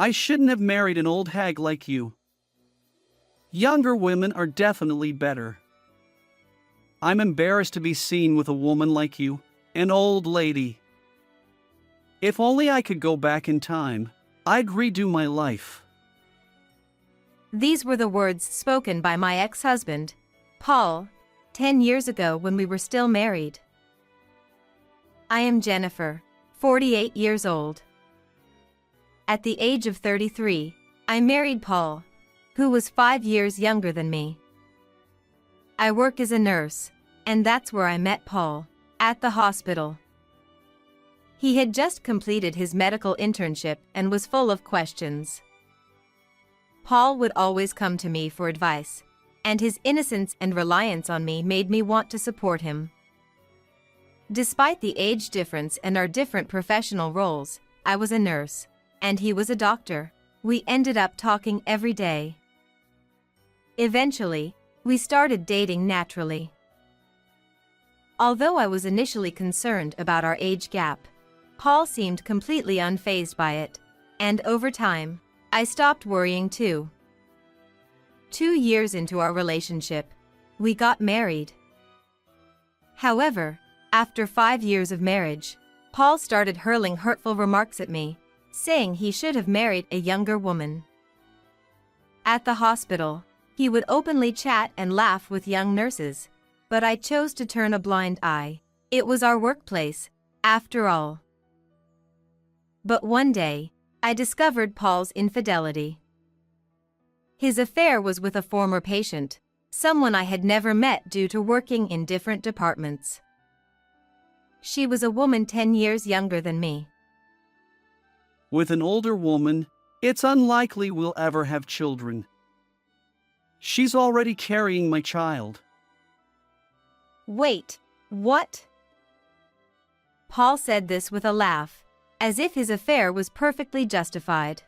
I shouldn't have married an old hag like you. Younger women are definitely better. I'm embarrassed to be seen with a woman like you, an old lady. If only I could go back in time, I'd redo my life." These were the words spoken by my ex-husband, Paul, 10 years ago when we were still married. I am Jennifer, 48 years old. At the age of 33, I married Paul, who was 5 years younger than me. I work as a nurse, and that's where I met Paul, at the hospital. He had just completed his medical internship and was full of questions. Paul would always come to me for advice, and his innocence and reliance on me made me want to support him. Despite the age difference and our different professional roles, I was a nurse, and he was a doctor. We ended up talking every day. Eventually, we started dating naturally. Although I was initially concerned about our age gap, Paul seemed completely unfazed by it, and over time, I stopped worrying too. 2 years into our relationship, we got married. However, after 5 years of marriage, Paul started hurling hurtful remarks at me, saying he should have married a younger woman. At the hospital, he would openly chat and laugh with young nurses, but I chose to turn a blind eye. It was our workplace, after all. But one day, I discovered Paul's infidelity. His affair was with a former patient, someone I had never met due to working in different departments. She was a woman 10 years younger than me. With an older woman, it's unlikely we'll ever have children. She's already carrying my child." Wait, what? Paul said this with a laugh, as if his affair was perfectly justified.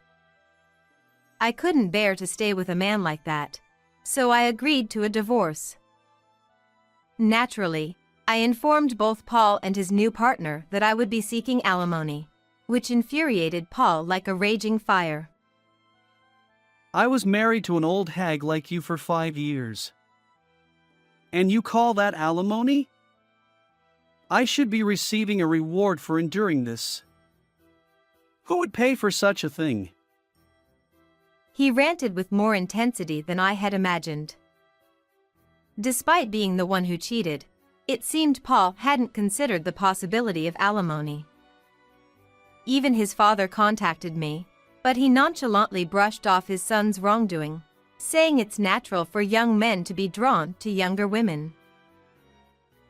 I couldn't bear to stay with a man like that, so I agreed to a divorce. Naturally, I informed both Paul and his new partner that I would be seeking alimony, which infuriated Paul like a raging fire. "I was married to an old hag like you for 5 years. And you call that alimony? I should be receiving a reward for enduring this. Who would pay for such a thing?" He ranted with more intensity than I had imagined. Despite being the one who cheated, it seemed Paul hadn't considered the possibility of alimony. Even his father contacted me, but he nonchalantly brushed off his son's wrongdoing, saying it's natural for young men to be drawn to younger women.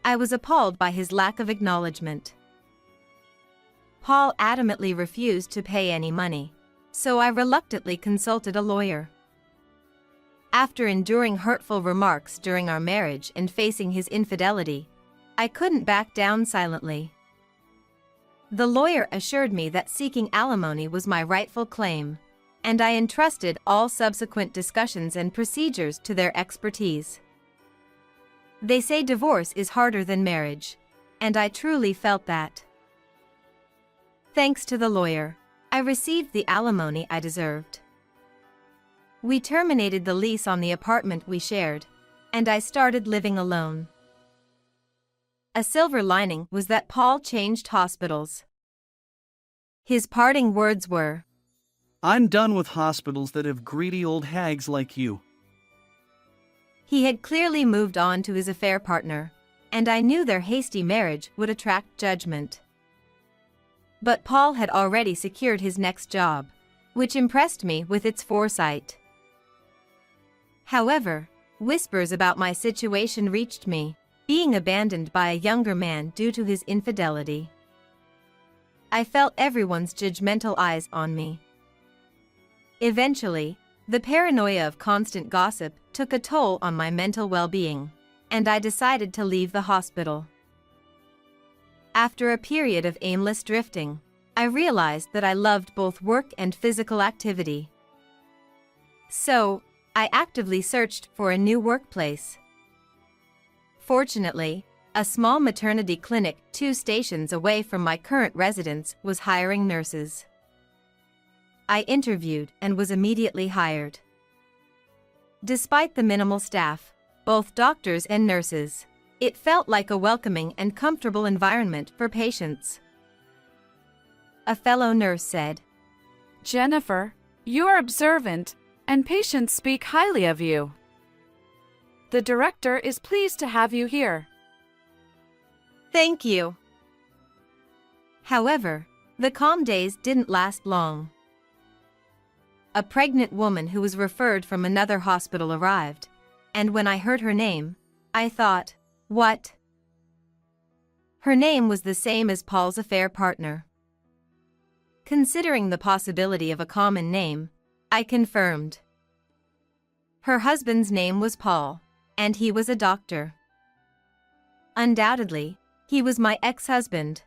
I was appalled by his lack of acknowledgement. Paul adamantly refused to pay any money, so I reluctantly consulted a lawyer. After enduring hurtful remarks during our marriage and facing his infidelity, I couldn't back down silently. The lawyer assured me that seeking alimony was my rightful claim, and I entrusted all subsequent discussions and procedures to their expertise. They say divorce is harder than marriage, and I truly felt that. Thanks to the lawyer, I received the alimony I deserved. We terminated the lease on the apartment we shared, and I started living alone. A silver lining was that Paul changed hospitals. His parting words were, "I'm done with hospitals that have greedy old hags like you." He had clearly moved on to his affair partner, and I knew their hasty marriage would attract judgment. But Paul had already secured his next job, which impressed me with its foresight. However, whispers about my situation reached me, being abandoned by a younger man due to his infidelity. I felt everyone's judgmental eyes on me. Eventually, the paranoia of constant gossip took a toll on my mental well-being, and I decided to leave the hospital. After a period of aimless drifting, I realized that I loved both work and physical activity. So, I actively searched for a new workplace. Fortunately, a small maternity clinic 2 stations away from my current residence was hiring nurses. I interviewed and was immediately hired. Despite the minimal staff, both doctors and nurses, it felt like a welcoming and comfortable environment for patients. A fellow nurse said, "Jennifer, you're observant, and patients speak highly of you. The director is pleased to have you here." "Thank you." However, the calm days didn't last long. A pregnant woman who was referred from another hospital arrived, and when I heard her name, I thought, what? Her name was the same as Paul's affair partner. Considering the possibility of a common name, I confirmed. Her husband's name was Paul, and he was a doctor. Undoubtedly, he was my ex-husband.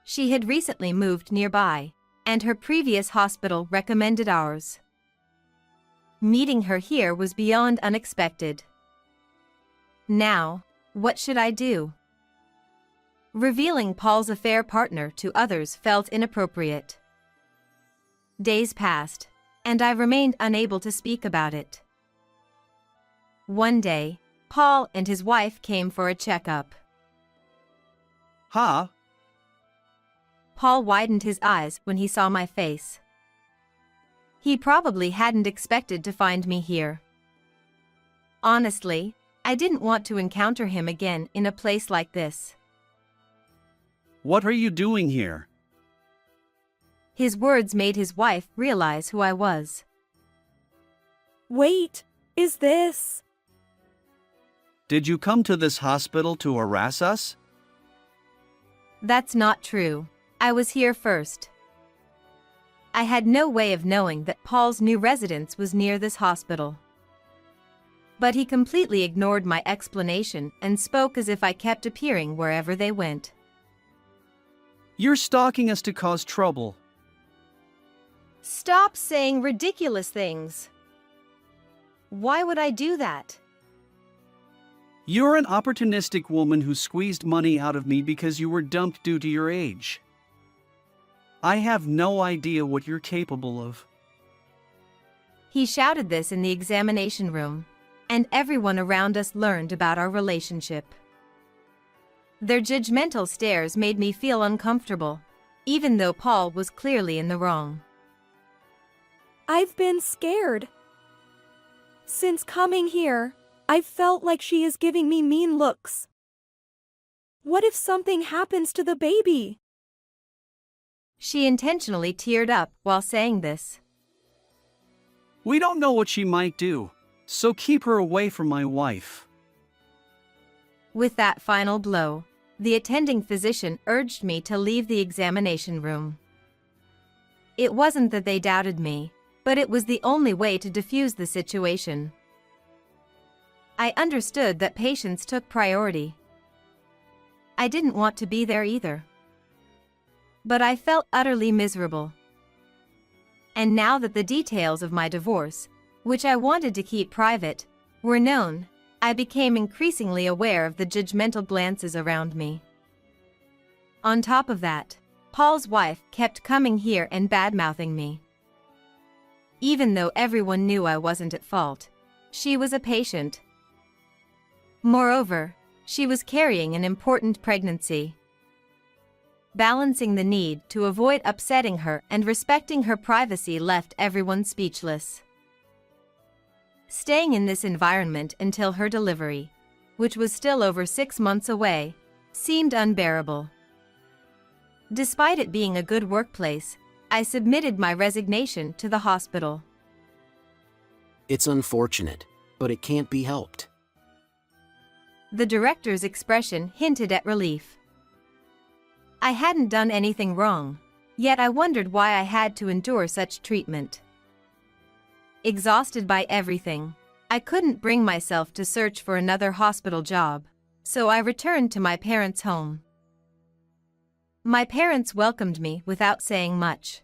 She had recently moved nearby, and her previous hospital recommended ours. Meeting her here was beyond unexpected. Now, what should I do? Revealing Paul's affair partner to others felt inappropriate. Days passed, and I remained unable to speak about it. One day, Paul and his wife came for a checkup. Huh? Paul widened his eyes when he saw my face. He probably hadn't expected to find me here. Honestly, I didn't want to encounter him again in a place like this. What are you doing here? His words made his wife realize who I was. Wait, is this? Did you come to this hospital to harass us? That's not true. I was here first. I had no way of knowing that Paul's new residence was near this hospital. But he completely ignored my explanation and spoke as if I kept appearing wherever they went. You're stalking us to cause trouble. Stop saying ridiculous things. Why would I do that? You're an opportunistic woman who squeezed money out of me because you were dumped due to your age. I have no idea what you're capable of. He shouted this in the examination room, and everyone around us learned about our relationship. Their judgmental stares made me feel uncomfortable, even though Paul was clearly in the wrong. I've been scared. Since coming here, I've felt like she is giving me mean looks. What if something happens to the baby? She intentionally teared up while saying this. We don't know what she might do, so keep her away from my wife. With that final blow, the attending physician urged me to leave the examination room. It wasn't that they doubted me, but it was the only way to defuse the situation. I understood that patients took priority. I didn't want to be there either. But I felt utterly miserable. And now that the details of my divorce, which I wanted to keep private, were known, I became increasingly aware of the judgmental glances around me. On top of that, Paul's wife kept coming here and bad-mouthing me. Even though everyone knew I wasn't at fault, she was a patient. Moreover, she was carrying an important pregnancy. Balancing the need to avoid upsetting her and respecting her privacy left everyone speechless. Staying in this environment until her delivery, which was still over 6 months away, seemed unbearable. Despite it being a good workplace, I submitted my resignation to the hospital. It's unfortunate, but it can't be helped. The director's expression hinted at relief. I hadn't done anything wrong, yet I wondered why I had to endure such treatment. Exhausted by everything, I couldn't bring myself to search for another hospital job, so I returned to my parents' home. My parents welcomed me without saying much.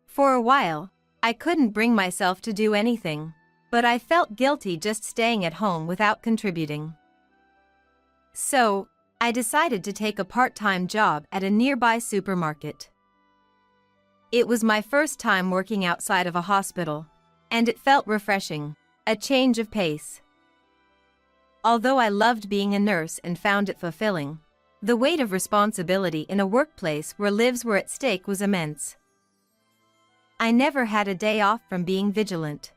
For a while, I couldn't bring myself to do anything, but I felt guilty just staying at home without contributing. So, I decided to take a part-time job at a nearby supermarket. It was my first time working outside of a hospital, and it felt refreshing, a change of pace. Although I loved being a nurse and found it fulfilling, the weight of responsibility in a workplace where lives were at stake was immense. I never had a day off from being vigilant.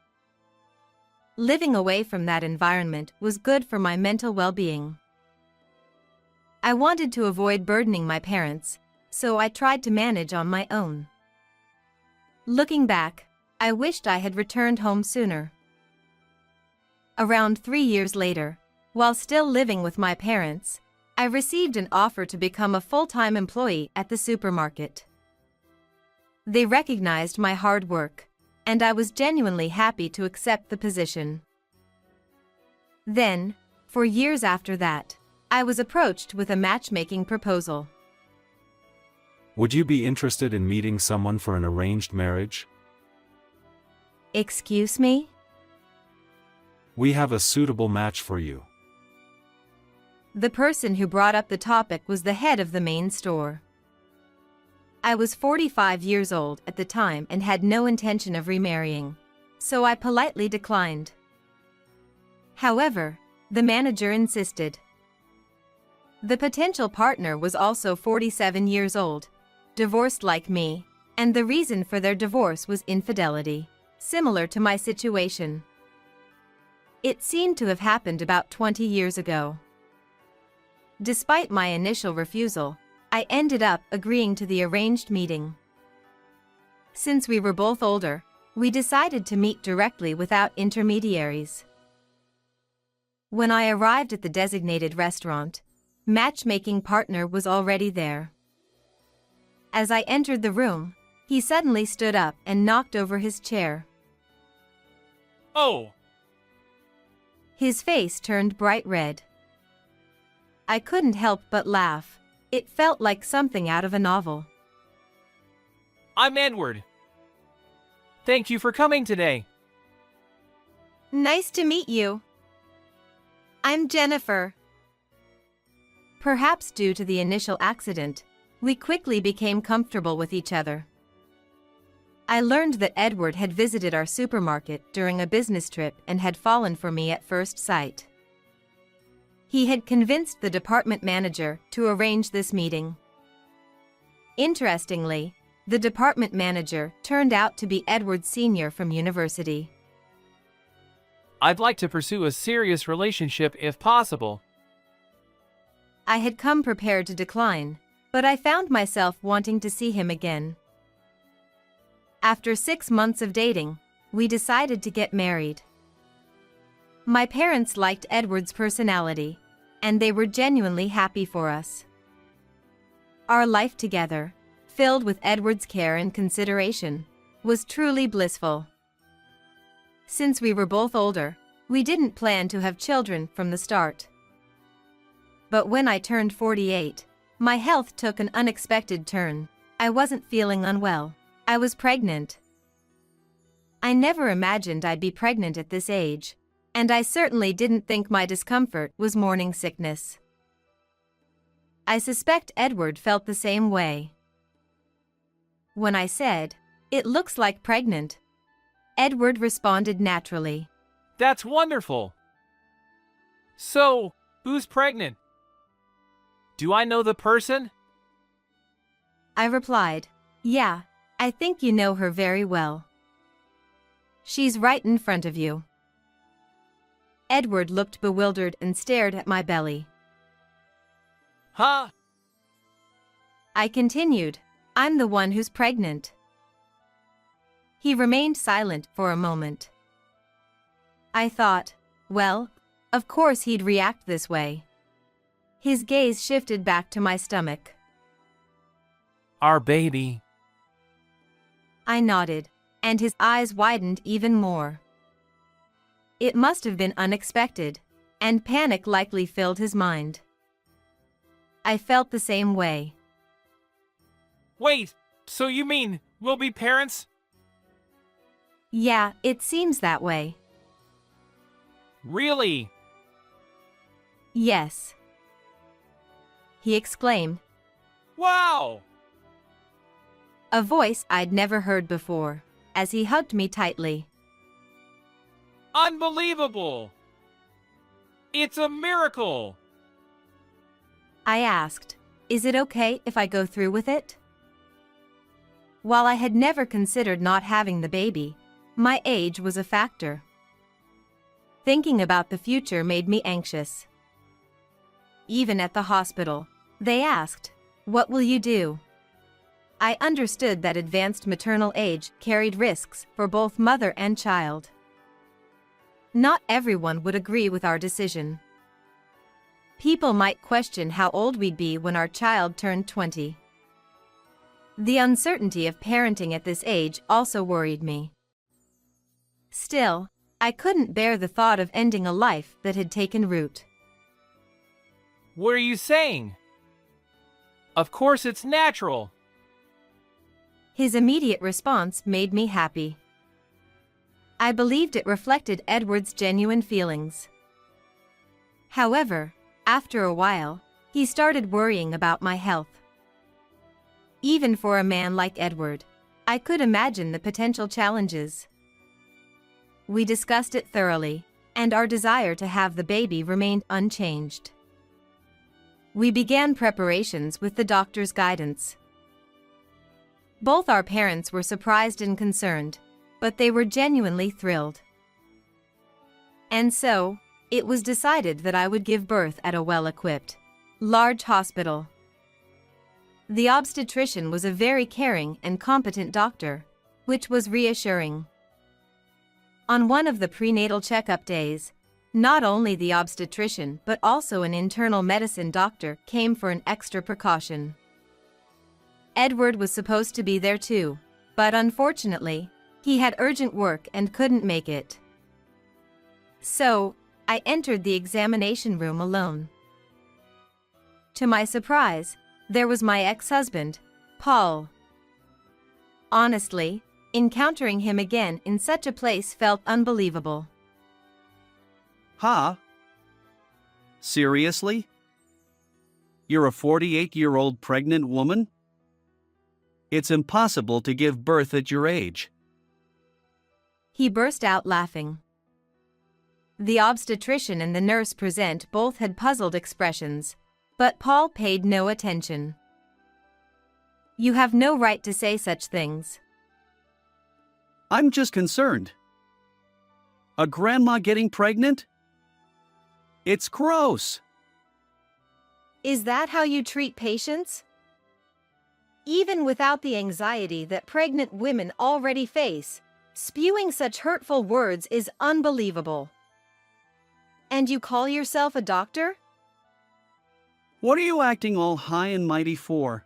Living away from that environment was good for my mental well-being. I wanted to avoid burdening my parents, so I tried to manage on my own. Looking back, I wished I had returned home sooner. Around 3 years later, while still living with my parents, I received an offer to become a full-time employee at the supermarket. They recognized my hard work, and I was genuinely happy to accept the position. Then, for years after that, I was approached with a matchmaking proposal. Would you be interested in meeting someone for an arranged marriage? Excuse me? We have a suitable match for you. The person who brought up the topic was the head of the main store. I was 45 years old at the time and had no intention of remarrying, so I politely declined. However, the manager insisted. The potential partner was also 47 years old, divorced like me, and the reason for their divorce was infidelity, similar to my situation. It seemed to have happened about 20 years ago. Despite my initial refusal, I ended up agreeing to the arranged meeting. Since we were both older, we decided to meet directly without intermediaries. When I arrived at the designated restaurant, matchmaking partner was already there. As I entered the room, he suddenly stood up and knocked over his chair. Oh! His face turned bright red. I couldn't help but laugh. It felt like something out of a novel. I'm Edward. Thank you for coming today. Nice to meet you. I'm Jennifer. Perhaps due to the initial accident, we quickly became comfortable with each other. I learned that Edward had visited our supermarket during a business trip and had fallen for me at first sight. He had convinced the department manager to arrange this meeting. Interestingly, the department manager turned out to be Edward's senior from university. I'd like to pursue a serious relationship if possible. I had come prepared to decline, but I found myself wanting to see him again. After 6 months of dating, we decided to get married. My parents liked Edward's personality, and they were genuinely happy for us. Our life together, filled with Edward's care and consideration, was truly blissful. Since we were both older, we didn't plan to have children from the start. But when I turned 48, my health took an unexpected turn. I wasn't feeling unwell. I was pregnant. I never imagined I'd be pregnant at this age, and I certainly didn't think my discomfort was morning sickness. I suspect Edward felt the same way. When I said, "It looks like pregnant," Edward responded naturally. That's wonderful. So, who's pregnant? Do I know the person? I replied, "Yeah, I think you know her very well. She's right in front of you." Edward looked bewildered and stared at my belly. Huh? I continued, "I'm the one who's pregnant." He remained silent for a moment. I thought, well, of course he'd react this way. His gaze shifted back to my stomach. Our baby. I nodded, and his eyes widened even more. It must have been unexpected, and panic likely filled his mind. I felt the same way. Wait, so you mean we'll be parents? Yeah, it seems that way. Really? Yes. He exclaimed. Wow! a voice I'd never heard before, as he hugged me tightly. Unbelievable! It's a miracle! I asked, "Is it okay if I go through with it?" While I had never considered not having the baby, my age was a factor. Thinking about the future made me anxious. Even at the hospital, they asked, "What will you do?" I understood that advanced maternal age carried risks for both mother and child. Not everyone would agree with our decision. People might question how old we'd be when our child turned 20. The uncertainty of parenting at this age also worried me. Still, I couldn't bear the thought of ending a life that had taken root. What are you saying? Of course it's natural. His immediate response made me happy. I believed it reflected Edward's genuine feelings. However, after a while, he started worrying about my health. Even for a man like Edward, I could imagine the potential challenges. We discussed it thoroughly, and our desire to have the baby remained unchanged. We began preparations with the doctor's guidance. Both our parents were surprised and concerned, but they were genuinely thrilled. And so, it was decided that I would give birth at a well-equipped, large hospital. The obstetrician was a very caring and competent doctor, which was reassuring. On one of the prenatal checkup days, not only the obstetrician but also an internal medicine doctor came for an extra precaution. Edward was supposed to be there too, but unfortunately, he had urgent work and couldn't make it. So, I entered the examination room alone. To my surprise, there was my ex-husband, Paul. Honestly, encountering him again in such a place felt unbelievable. Huh? Seriously? You're a 48-year-old pregnant woman? It's impossible to give birth at your age. He burst out laughing. The obstetrician and the nurse present both had puzzled expressions, but Paul paid no attention. "You have no right to say such things." I'm just concerned. A grandma getting pregnant? It's gross. Is that how you treat patients? Even without the anxiety that pregnant women already face, spewing such hurtful words is unbelievable. And you call yourself a doctor? What are you acting all high and mighty for?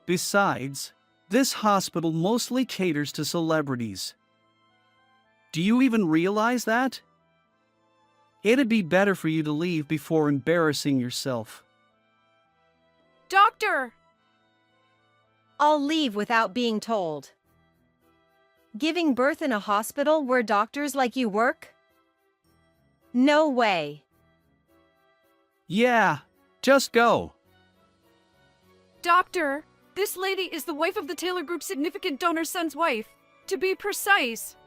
Besides, this hospital mostly caters to celebrities. Do you even realize that? It'd be better for you to leave before embarrassing yourself. Doctor! I'll leave without being told. Giving birth in a hospital where doctors like you work? No way. Yeah, just go. Doctor, this lady is the wife of the Taylor Group's significant donor's son's wife. To be precise.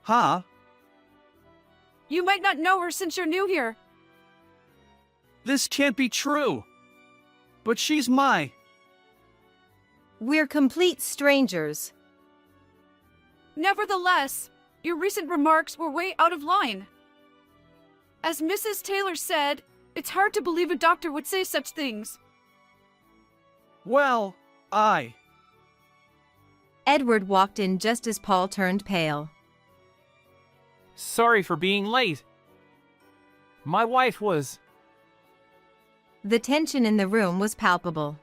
Huh? You might not know her since you're new here. This can't be true. But she's my... We're complete strangers. Nevertheless, your recent remarks were way out of line. As Mrs. Taylor said, it's hard to believe a doctor would say such things. Well, Edward walked in just as Paul turned pale. Sorry for being late. My wife was... The tension in the room was palpable.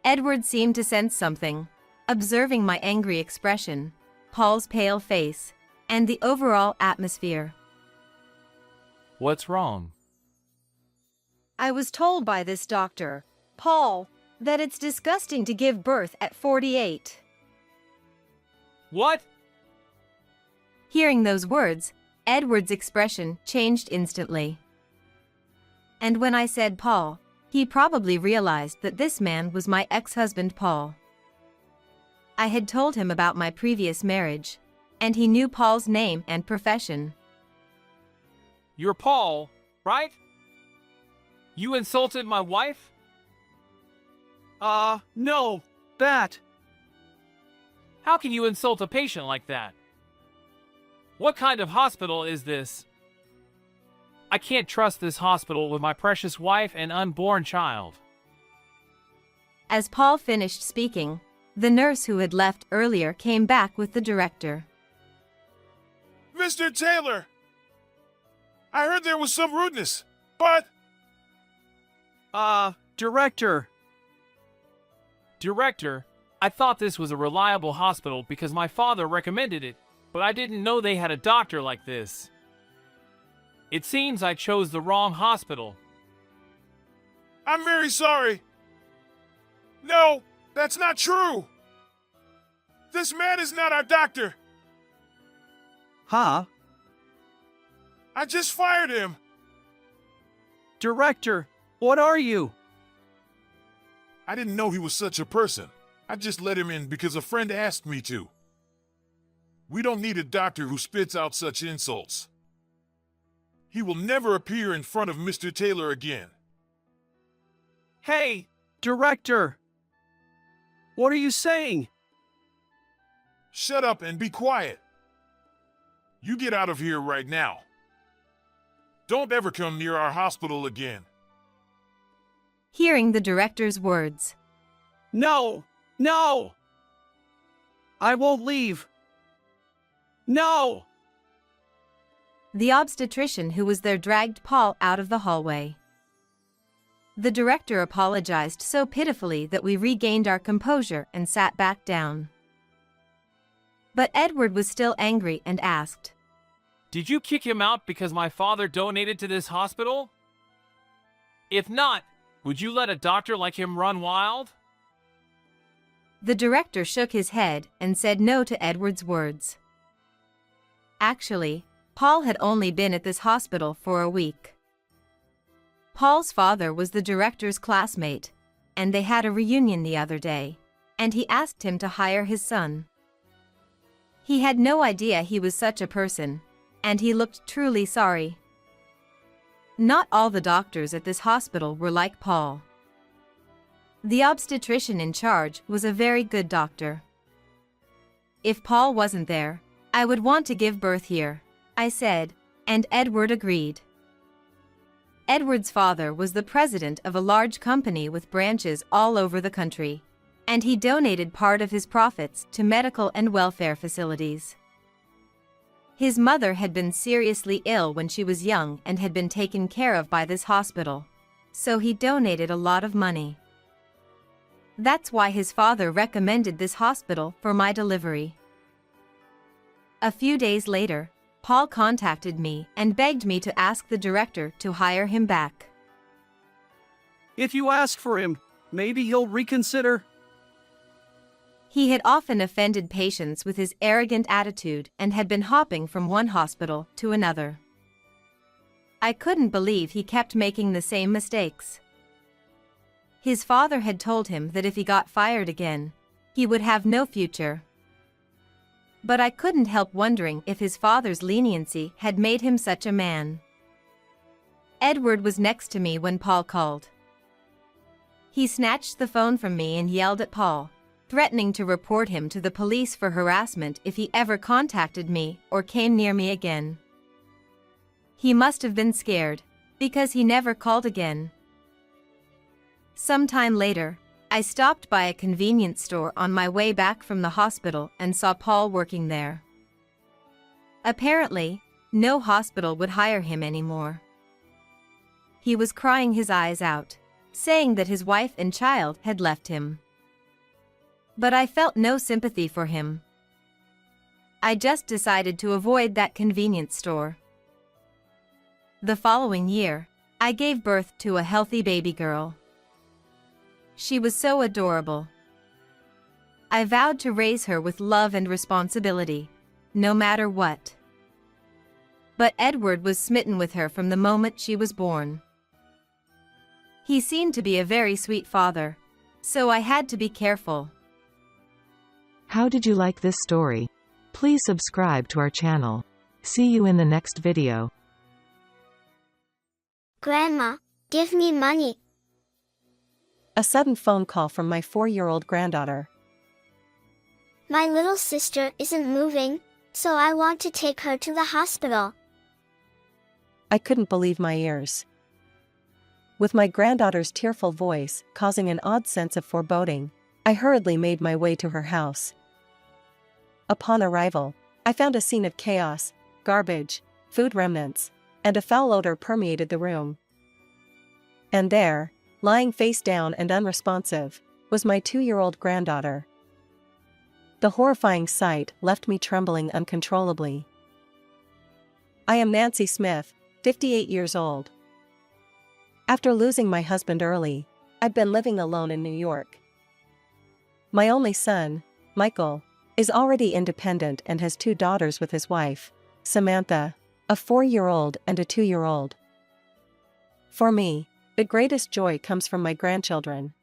Edward seemed to sense something, observing my angry expression, Paul's pale face, and the overall atmosphere. What's wrong? I was told by this doctor, Paul, that it's disgusting to give birth at 48. What? Hearing those words, Edward's expression changed instantly. And when I said Paul, He probably realized that this man was my ex-husband Paul. I had told him about my previous marriage, and he knew Paul's name and profession. You're Paul, right? You insulted my wife? No, that. How can you insult a patient like that? What kind of hospital is this? I can't trust this hospital with my precious wife and unborn child. As Paul finished speaking, the nurse who had left earlier came back with the director. Mr. Taylor! I heard there was some rudeness, but... Director. Director, I thought this was a reliable hospital because my father recommended it, but I didn't know they had a doctor like this. It seems I chose the wrong hospital. I'm very sorry. No, that's not true. This man is not our doctor. Huh? I just fired him. Director, what are you? I didn't know he was such a person. I just let him in because a friend asked me to. We don't need a doctor who spits out such insults. He will never appear in front of Mr. Taylor again. Hey, Director. What are you saying? Shut up and be quiet. You get out of here right now. Don't ever come near our hospital again. Hearing the director's words, No! No! I won't leave. No! the obstetrician who was there dragged Paul out of the hallway. The director apologized so pitifully that we regained our composure and sat back down. But Edward was still angry and asked, Did you kick him out because my father donated to this hospital? If not, would you let a doctor like him run wild? The director shook his head and said no to Edward's words. Actually, Paul had only been at this hospital for a week. Paul's father was the director's classmate, and they had a reunion the other day, and he asked him to hire his son. He had no idea he was such a person, and he looked truly sorry. Not all the doctors at this hospital were like Paul. The obstetrician in charge was a very good doctor. If Paul wasn't there, I would want to give birth here, I said, and Edward agreed. Edward's father was the president of a large company with branches all over the country, and he donated part of his profits to medical and welfare facilities. His mother had been seriously ill when she was young and had been taken care of by this hospital, so he donated a lot of money. That's why his father recommended this hospital for my delivery. A few days later, Paul contacted me and begged me to ask the director to hire him back. If you ask for him, maybe he'll reconsider. He had often offended patients with his arrogant attitude and had been hopping from one hospital to another. I couldn't believe he kept making the same mistakes. His father had told him that if he got fired again, he would have no future. But I couldn't help wondering if his father's leniency had made him such a man. Edward was next to me when Paul called. He snatched the phone from me and yelled at Paul, threatening to report him to the police for harassment if he ever contacted me or came near me again. He must have been scared, because he never called again. Sometime later, I stopped by a convenience store on my way back from the hospital and saw Paul working there. Apparently, no hospital would hire him anymore. He was crying his eyes out, saying that his wife and child had left him. But I felt no sympathy for him. I just decided to avoid that convenience store. The following year, I gave birth to a healthy baby girl. She was so adorable. I vowed to raise her with love and responsibility, no matter what. But Edward was smitten with her from the moment she was born. He seemed to be a very sweet father, so I had to be careful. How did you like this story? Please subscribe to our channel. See you in the next video. Grandma, give me money. A sudden phone call from my 4-year-old granddaughter. My little sister isn't moving, so I want to take her to the hospital. I couldn't believe my ears. With my granddaughter's tearful voice causing an odd sense of foreboding, I hurriedly made my way to her house. Upon arrival, I found a scene of chaos, garbage, food remnants, and a foul odor permeated the room. And there, lying face down and unresponsive, was my 2-year-old granddaughter. The horrifying sight left me trembling uncontrollably. I am Nancy Smith, 58 years old. After losing my husband early, I've been living alone in New York. My only son, Michael, is already independent and has 2 daughters with his wife, Samantha, a 4-year-old and a 2-year-old. For me, the greatest joy comes from my grandchildren.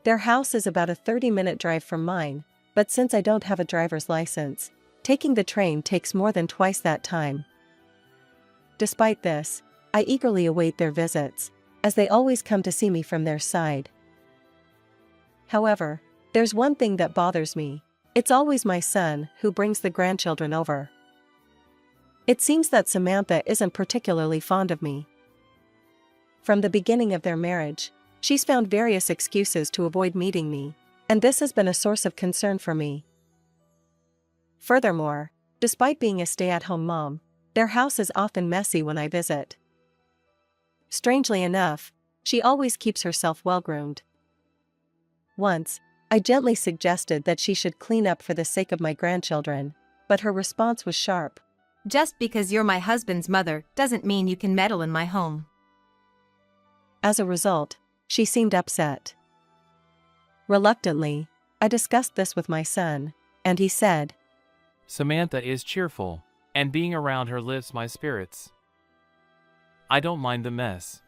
Their house is about a 30-minute drive from mine, but since I don't have a driver's license, taking the train takes more than twice that time. Despite this, I eagerly await their visits, as they always come to see me from their side. However, there's one thing that bothers me. It's always my son who brings the grandchildren over. It seems that Samantha isn't particularly fond of me. From the beginning of their marriage, she's found various excuses to avoid meeting me, and this has been a source of concern for me. Furthermore, despite being a stay-at-home mom, their house is often messy when I visit. Strangely enough, she always keeps herself well-groomed. Once, I gently suggested that she should clean up for the sake of my grandchildren, but her response was sharp. Just because you're my husband's mother doesn't mean you can meddle in my home. As a result, she seemed upset. Reluctantly, I discussed this with my son, and he said, Samantha is cheerful, and being around her lifts my spirits. I don't mind the mess.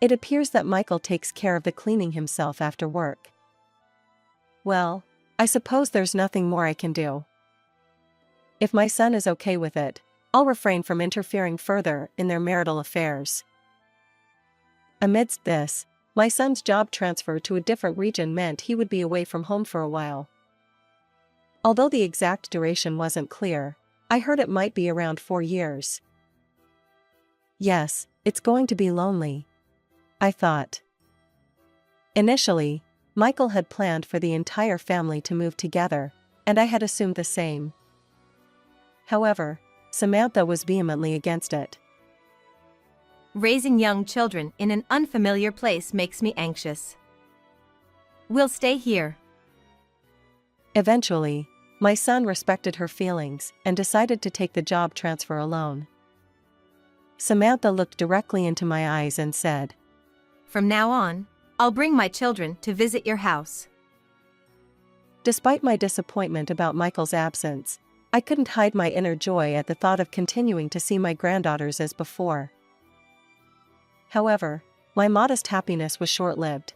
It appears that Michael takes care of the cleaning himself after work. Well, I suppose there's nothing more I can do. If my son is okay with it, I'll refrain from interfering further in their marital affairs. Amidst this, my son's job transfer to a different region meant he would be away from home for a while. Although the exact duration wasn't clear, I heard it might be around 4 years. Yes, it's going to be lonely, I thought. Initially, Michael had planned for the entire family to move together, and I had assumed the same. However, Samantha was vehemently against it. Raising young children in an unfamiliar place makes me anxious. We'll stay here. Eventually, my son respected her feelings and decided to take the job transfer alone. Samantha looked directly into my eyes and said, From now on, I'll bring my children to visit your house. Despite my disappointment about Michael's absence, I couldn't hide my inner joy at the thought of continuing to see my granddaughters as before. However, my modest happiness was short-lived.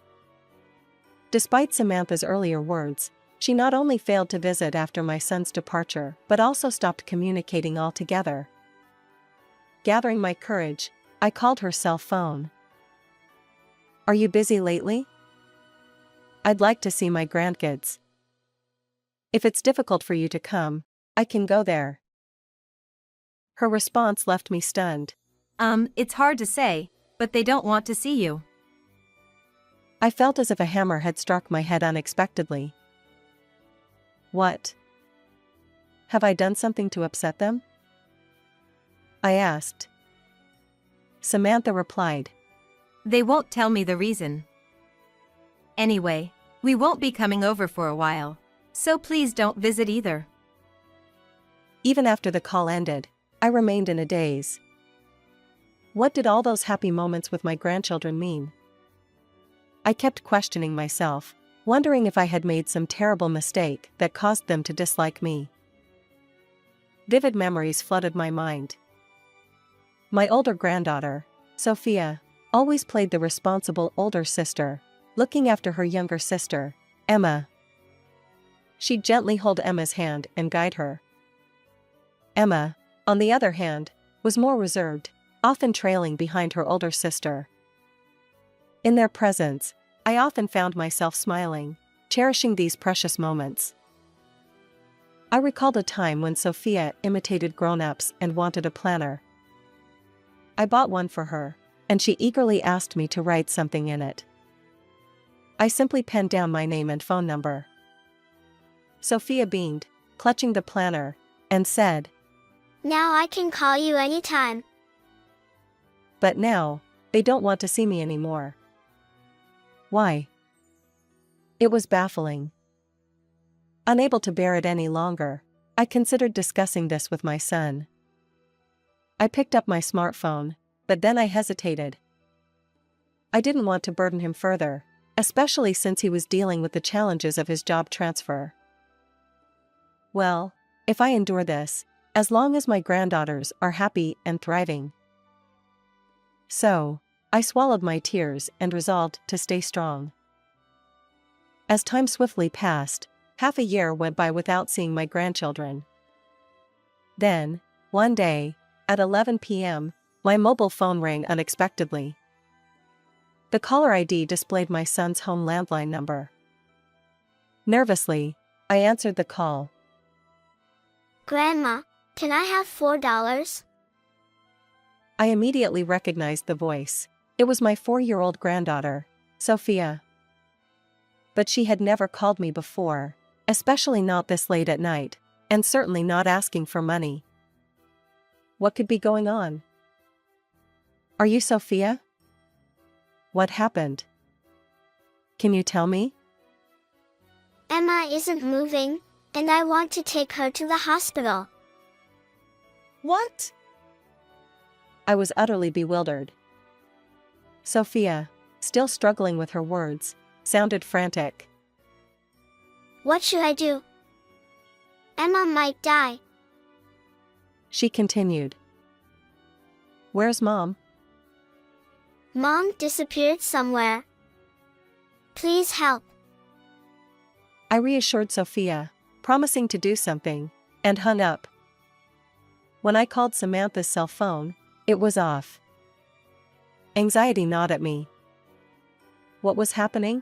Despite Samantha's earlier words, she not only failed to visit after my son's departure but also stopped communicating altogether. Gathering my courage, I called her cell phone. Are you busy lately? I'd like to see my grandkids. If it's difficult for you to come, I can go there. Her response left me stunned. It's hard to say, but they don't want to see you. I felt as if a hammer had struck my head unexpectedly. What? Have I done something to upset them? I asked. Samantha replied. They won't tell me the reason. Anyway, we won't be coming over for a while, so please don't visit either. Even after the call ended, I remained in a daze. What did all those happy moments with my grandchildren mean? I kept questioning myself, wondering if I had made some terrible mistake that caused them to dislike me. Vivid memories flooded my mind. My older granddaughter, Sophia, always played the responsible older sister, looking after her younger sister, Emma. She'd gently hold Emma's hand and guide her. Emma, on the other hand, was more reserved, often trailing behind her older sister. In their presence, I often found myself smiling, cherishing these precious moments. I recalled a time when Sophia imitated grown-ups and wanted a planner. I bought one for her, and she eagerly asked me to write something in it. I simply penned down my name and phone number. Sophia beamed, clutching the planner, and said, "Now I can call you anytime." "But now, they don't want to see me anymore." Why? It was baffling. Unable to bear it any longer, I considered discussing this with my son. I picked up my smartphone, but then I hesitated. I didn't want to burden him further, especially since he was dealing with the challenges of his job transfer. Well, if I endure this, as long as my granddaughters are happy and thriving. So, I swallowed my tears and resolved to stay strong. As time swiftly passed, half a year went by without seeing my grandchildren. Then, one day, at 11 p.m., my mobile phone rang unexpectedly. The caller ID displayed my son's home landline number. Nervously, I answered the call. "Grandma, can I have $4? I immediately recognized the voice. It was my 4-year-old granddaughter, Sophia. But she had never called me before, especially not this late at night, and certainly not asking for money. What could be going on? "Are you Sophia? What happened? Can you tell me?" "Emma isn't moving, and I want to take her to the hospital." "What?" I was utterly bewildered. Sophia, still struggling with her words, sounded frantic. "What should I do? Emma might die." She continued. "Where's Mom?" "Mom disappeared somewhere. Please help." I reassured Sophia, promising to do something, and hung up. When I called Samantha's cell phone, it was off. Anxiety gnawed at me. What was happening?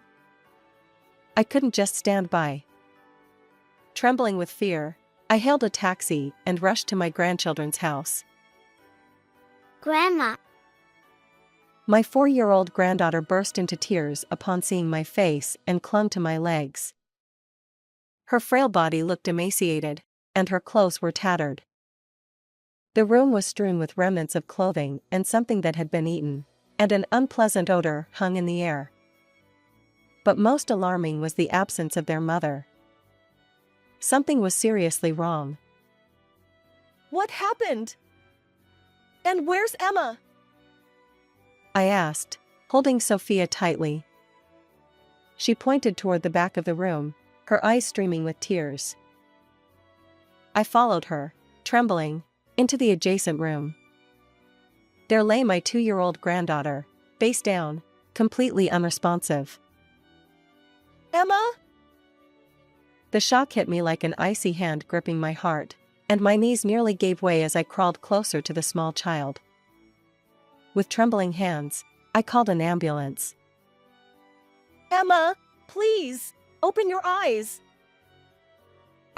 I couldn't just stand by. Trembling with fear, I hailed a taxi and rushed to my grandchildren's house. "Grandma." My 4-year-old granddaughter burst into tears upon seeing my face and clung to my legs. Her frail body looked emaciated, and her clothes were tattered. The room was strewn with remnants of clothing and something that had been eaten, and an unpleasant odor hung in the air. But most alarming was the absence of their mother. Something was seriously wrong. What happened? And where's Emma? I asked, holding Sophia tightly. She pointed toward the back of the room, her eyes streaming with tears. I followed her, trembling, into the adjacent room. There lay my 2-year-old granddaughter, face down, completely unresponsive. "Emma?" The shock hit me like an icy hand gripping my heart, and my knees nearly gave way as I crawled closer to the small child. With trembling hands, I called an ambulance. "Emma, please, open your eyes."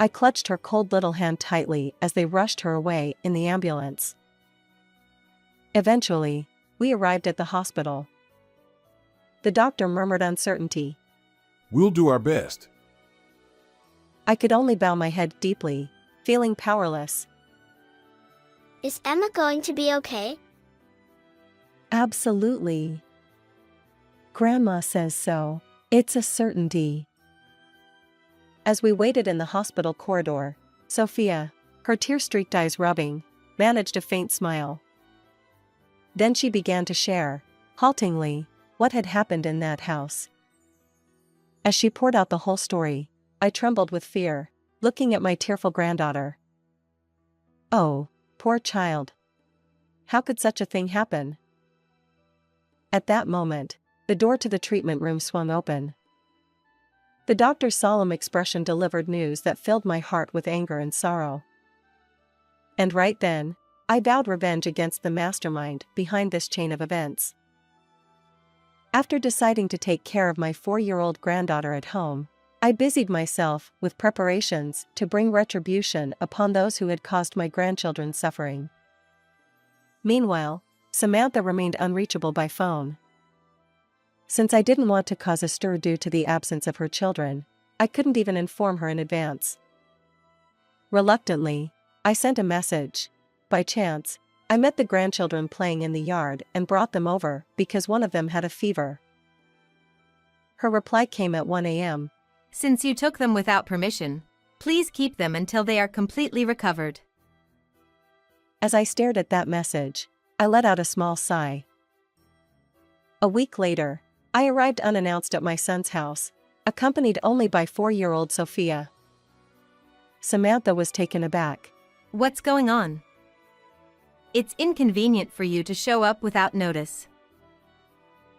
I clutched her cold little hand tightly as they rushed her away in the ambulance. Eventually, we arrived at the hospital. The doctor murmured uncertainty. "We'll do our best." I could only bow my head deeply, feeling powerless. "Is Emma going to be okay?" Absolutely. Grandma says so. It's a certainty. As we waited in the hospital corridor, Sophia, her tear-streaked eyes rubbing, managed a faint smile. Then she began to share, haltingly, what had happened in that house. As she poured out the whole story, I trembled with fear, looking at my tearful granddaughter. Oh, poor child. How could such a thing happen? At that moment, the door to the treatment room swung open. The doctor's solemn expression delivered news that filled my heart with anger and sorrow. And right then, I vowed revenge against the mastermind behind this chain of events. After deciding to take care of my 4-year-old granddaughter at home, I busied myself with preparations to bring retribution upon those who had caused my grandchildren suffering. Meanwhile, Samantha remained unreachable by phone. Since I didn't want to cause a stir due to the absence of her children, I couldn't even inform her in advance. Reluctantly, I sent a message. By chance, I met the grandchildren playing in the yard and brought them over because one of them had a fever. Her reply came at 1 a.m. Since you took them without permission, please keep them until they are completely recovered. As I stared at that message, I let out a small sigh. A week later, I arrived unannounced at my son's house, accompanied only by 4-year-old Sophia. Samantha was taken aback. What's going on? It's inconvenient for you to show up without notice.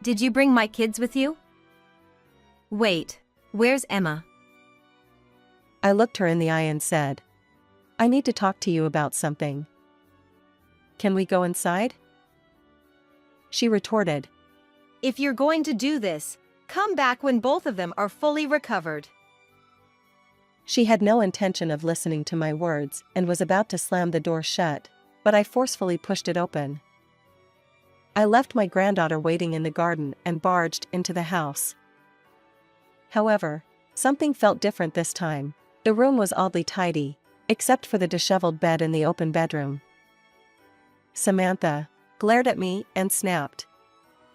Did you bring my kids with you? Wait, where's Emma? I looked her in the eye and said, I need to talk to you about something. Can we go inside? She retorted, If you're going to do this, come back when both of them are fully recovered. She had no intention of listening to my words and was about to slam the door shut, but I forcefully pushed it open. I left my granddaughter waiting in the garden and barged into the house. However, something felt different this time. The room was oddly tidy, except for the disheveled bed in the open bedroom. Samantha glared at me and snapped.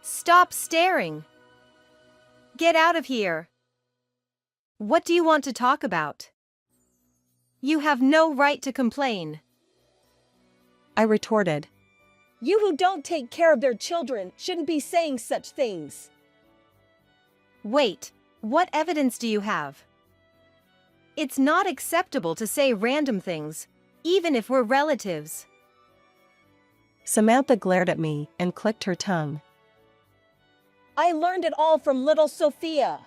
Stop staring! Get out of here! What do you want to talk about? You have no right to complain. I retorted. You who don't take care of their children shouldn't be saying such things. Wait, what evidence do you have? It's not acceptable to say random things, even if we're relatives. Samantha glared at me and clicked her tongue. I learned it all from little Sophia.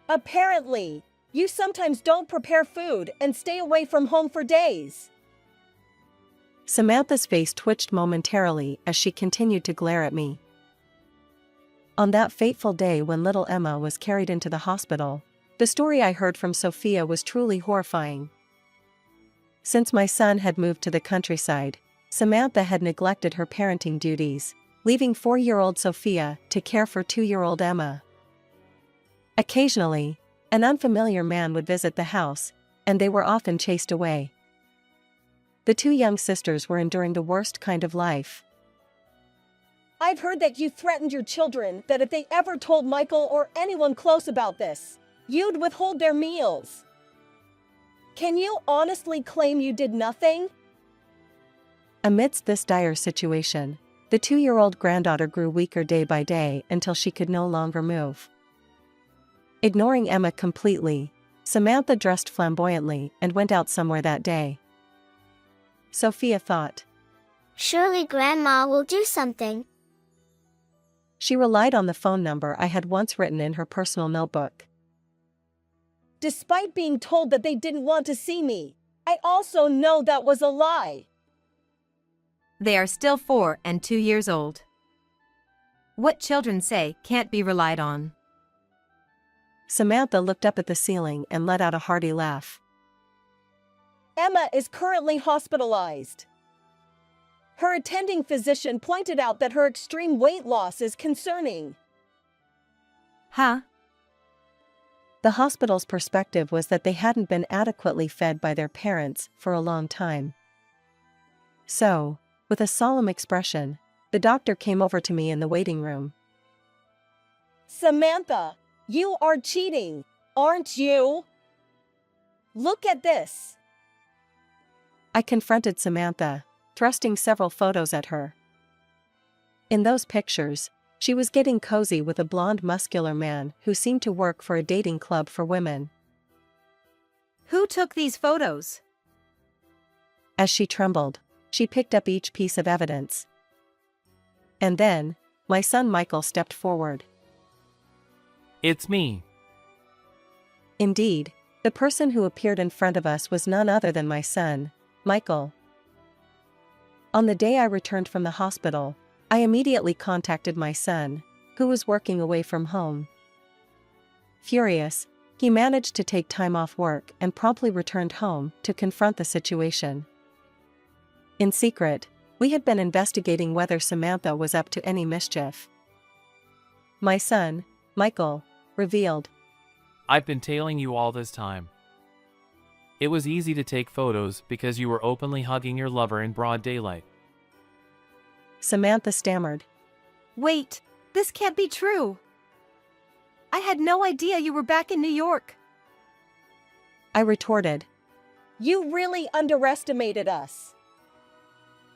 Apparently, you sometimes don't prepare food and stay away from home for days. Samantha's face twitched momentarily as she continued to glare at me. On that fateful day when little Emma was carried into the hospital, the story I heard from Sophia was truly horrifying. Since my son had moved to the countryside, Samantha had neglected her parenting duties, leaving 4-year-old Sophia to care for 2-year-old Emma. Occasionally, an unfamiliar man would visit the house, and they were often chased away. The 2 young sisters were enduring the worst kind of life. I've heard that you threatened your children that if they ever told Michael or anyone close about this, you'd withhold their meals. Can you honestly claim you did nothing? Amidst this dire situation, the 2-year-old granddaughter grew weaker day by day until she could no longer move. Ignoring Emma completely, Samantha dressed flamboyantly and went out somewhere that day. Sophia thought. Surely Grandma will do something. She relied on the phone number I had once written in her personal notebook. Despite being told that they didn't want to see me, I also know that was a lie. They are still 4 and 2 years old. What children say can't be relied on. Samantha looked up at the ceiling and let out a hearty laugh. Emma is currently hospitalized. Her attending physician pointed out that her extreme weight loss is concerning. Huh? The hospital's perspective was that they hadn't been adequately fed by their parents for a long time. So, with a solemn expression, the doctor came over to me in the waiting room. Samantha, you are cheating, aren't you? Look at this. I confronted Samantha, thrusting several photos at her. In those pictures, she was getting cozy with a blonde muscular man who seemed to work for a dating club for women. Who took these photos? As she trembled, she picked up each piece of evidence. And then, My son Michael stepped forward. It's me. Indeed, the person who appeared in front of us was none other than my son, Michael. On the day I returned from the hospital, I immediately contacted my son, who was working away from home. Furious, he managed to take time off work and promptly returned home to confront the situation. In secret, we had been investigating whether Samantha was up to any mischief. My son, Michael, revealed, I've been tailing you all this time. It was easy to take photos because you were openly hugging your lover in broad daylight. Samantha stammered. Wait, this can't be true. I had no idea you were back in New York. I retorted. You really underestimated us.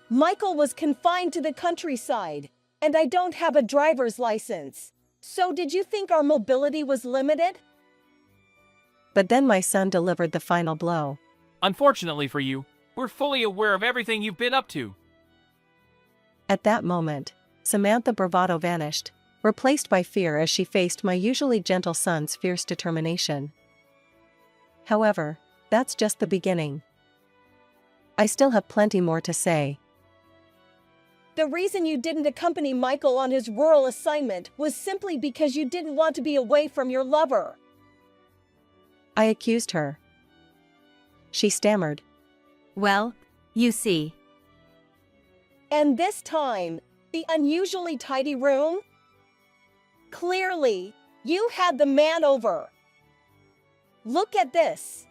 Michael was confined to the countryside, and I don't have a driver's license. So did you think our mobility was limited? But then my son delivered the final blow. Unfortunately for you, we're fully aware of everything you've been up to. At that moment, Samantha's bravado vanished, replaced by fear as she faced my usually gentle son's fierce determination. However, that's just the beginning. I still have plenty more to say. The reason you didn't accompany Michael on his rural assignment was simply because you didn't want to be away from your lover. I accused her. She stammered. Well, you see. And this time, the unusually tidy room? Clearly, you had the man over. Look at this.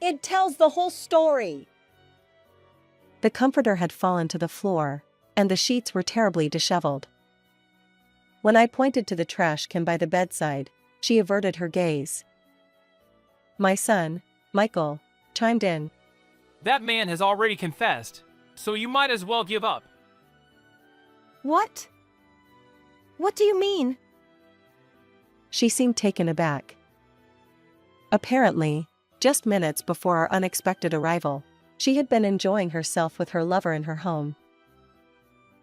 It tells the whole story. The comforter had fallen to the floor, and the sheets were terribly disheveled. When I pointed to the trash can by the bedside, she averted her gaze. My son, Michael, chimed in. That man has already confessed, so you might as well give up. What? What do you mean? She seemed taken aback. Apparently, just minutes before our unexpected arrival, she had been enjoying herself with her lover in her home.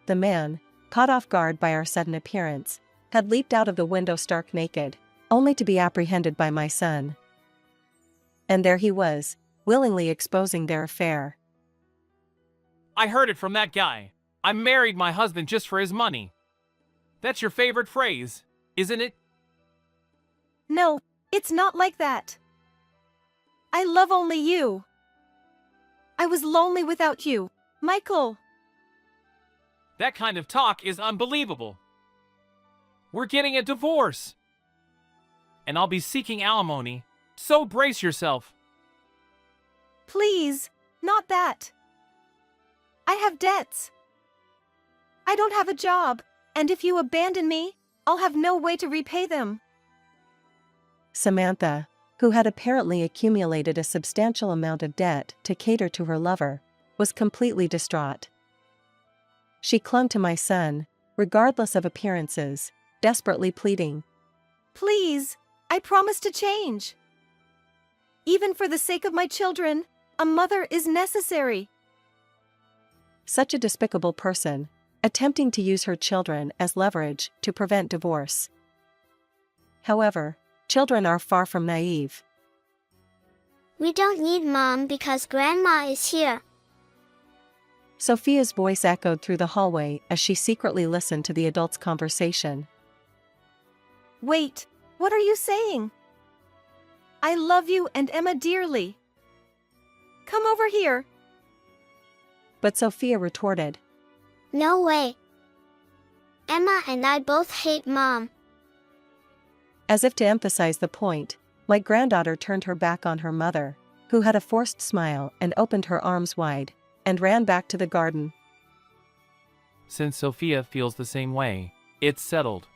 The man, caught off guard by our sudden appearance, had leaped out of the window stark naked, only to be apprehended by my son. And there he was, willingly exposing their affair. I heard it from that guy. I married my husband just for his money. That's your favorite phrase, isn't it? No, it's not like that. I love only you. I was lonely without you, Michael. That kind of talk is unbelievable. We're getting a divorce. And I'll be seeking alimony, so brace yourself. Please, not that. I have debts. I don't have a job, and if you abandon me, I'll have no way to repay them. Samantha, who had apparently accumulated a substantial amount of debt to cater to her lover, was completely distraught. She clung to my son, regardless of appearances, desperately pleading. Please, I promise to change. Even for the sake of my children, a mother is necessary. Such a despicable person, attempting to use her children as leverage to prevent divorce. However, children are far from naive. We don't need Mom because Grandma is here. Sophia's voice echoed through the hallway as she secretly listened to the adults' conversation. Wait, what are you saying? I love you and Emma dearly. Come over here. But Sophia retorted. No way. Emma and I both hate Mom. As if to emphasize the point, my granddaughter turned her back on her mother, who had a forced smile and opened her arms wide, and ran back to the garden. Since Sophia feels the same way, it's settled.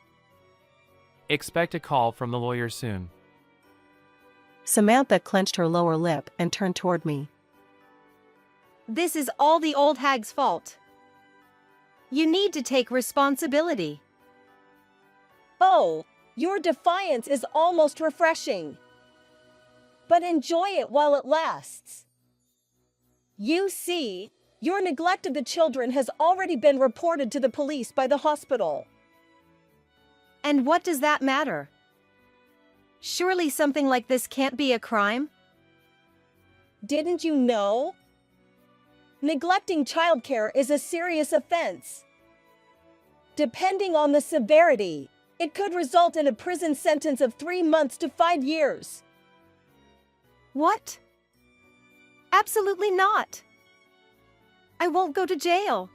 Expect a call from the lawyer soon. Samantha clenched her lower lip and turned toward me. This is all the old hag's fault. You need to take responsibility. Oh, your defiance is almost refreshing. But enjoy it while it lasts. You see, Your neglect of the children has already been reported to the police by the hospital. And what does that matter? Surely something like this can't be a crime? Didn't you know? Neglecting childcare is a serious offense. Depending on the severity, it could result in a prison sentence of 3 months to 5 years. What? Absolutely not. I won't go to jail.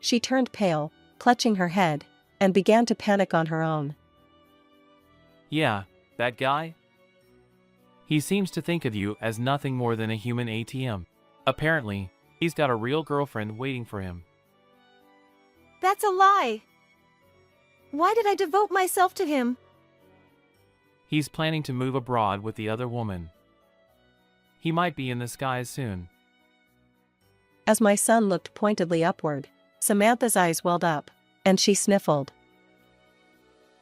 She turned pale, clutching her head, and began to panic on her own. Yeah, that guy? He seems to think of you as nothing more than a human ATM. Apparently, he's got a real girlfriend waiting for him. That's a lie. Why did I devote myself to him? He's planning to move abroad with the other woman. He might be in the skies soon. As my son looked pointedly upward, Samantha's eyes welled up, and she sniffled.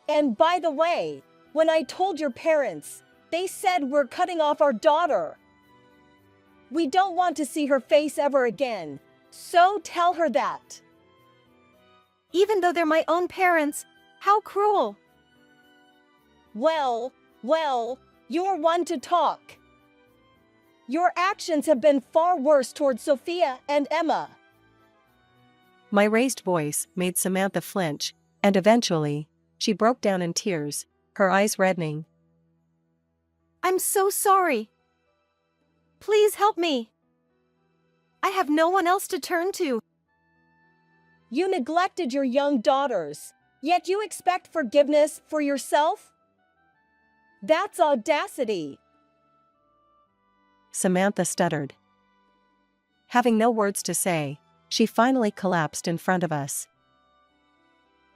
And by the way, when I told your parents, they said we're cutting off our daughter. We don't want to see her face ever again, so tell her that. Even though they're my own parents, how cruel. Well, you're one to talk. Your actions have been far worse towards Sophia and Emma. My raised voice made Samantha flinch, and eventually, she broke down in tears, her eyes reddening. I'm so sorry. Please help me. I have no one else to turn to. You neglected your young daughters, yet you expect forgiveness for yourself? That's audacity. Samantha stuttered. Having no words to say, she finally collapsed in front of us.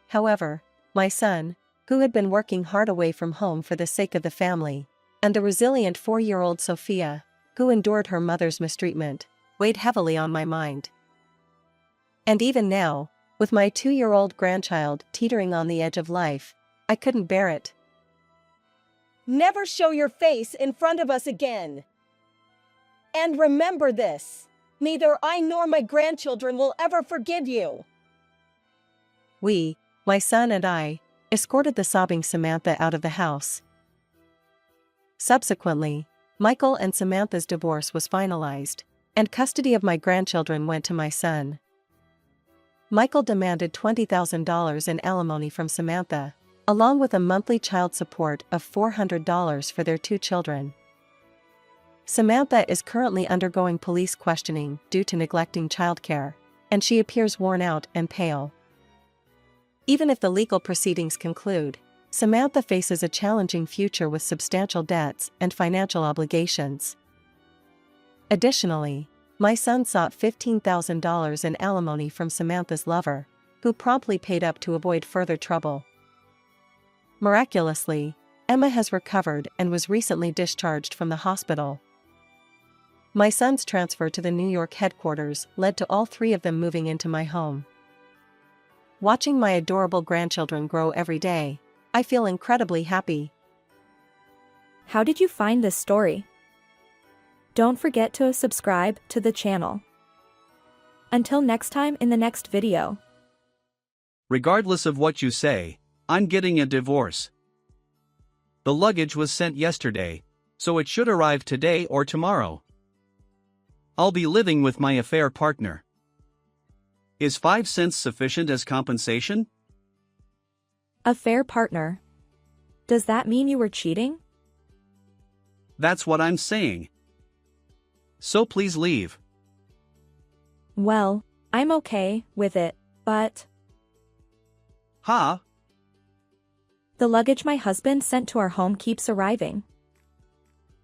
However, my son, who had been working hard away from home for the sake of the family, and the resilient 4-year-old Sophia, who endured her mother's mistreatment, weighed heavily on my mind. And even now, with my 2-year-old grandchild teetering on the edge of life, I couldn't bear it. Never show your face in front of us again. And remember this, neither I nor my grandchildren will ever forgive you. We, my son and I, escorted the sobbing Samantha out of the house. Subsequently, Michael and Samantha's divorce was finalized, and custody of my grandchildren went to my son. Michael demanded $20,000 in alimony from Samantha, along with a monthly child support of $400 for their 2 children. Samantha is currently undergoing police questioning due to neglecting childcare, and she appears worn out and pale. Even if the legal proceedings conclude, Samantha faces a challenging future with substantial debts and financial obligations. Additionally, my son sought $15,000 in alimony from Samantha's lover, who promptly paid up to avoid further trouble. Miraculously, Emma has recovered and was recently discharged from the hospital. My son's transfer to the New York headquarters led to all 3 of them moving into my home. Watching my adorable grandchildren grow every day, I feel incredibly happy. How did you find this story? Don't forget to subscribe to the channel. Until next time in the next video. Regardless of what you say, I'm getting a divorce. The luggage was sent yesterday, so it should arrive today or tomorrow. I'll be living with my affair partner. Is 5 cents sufficient as compensation? Affair partner. Does that mean you were cheating? That's what I'm saying. So please leave. Well, I'm okay with it, but Huh? the luggage my husband sent to our home keeps arriving.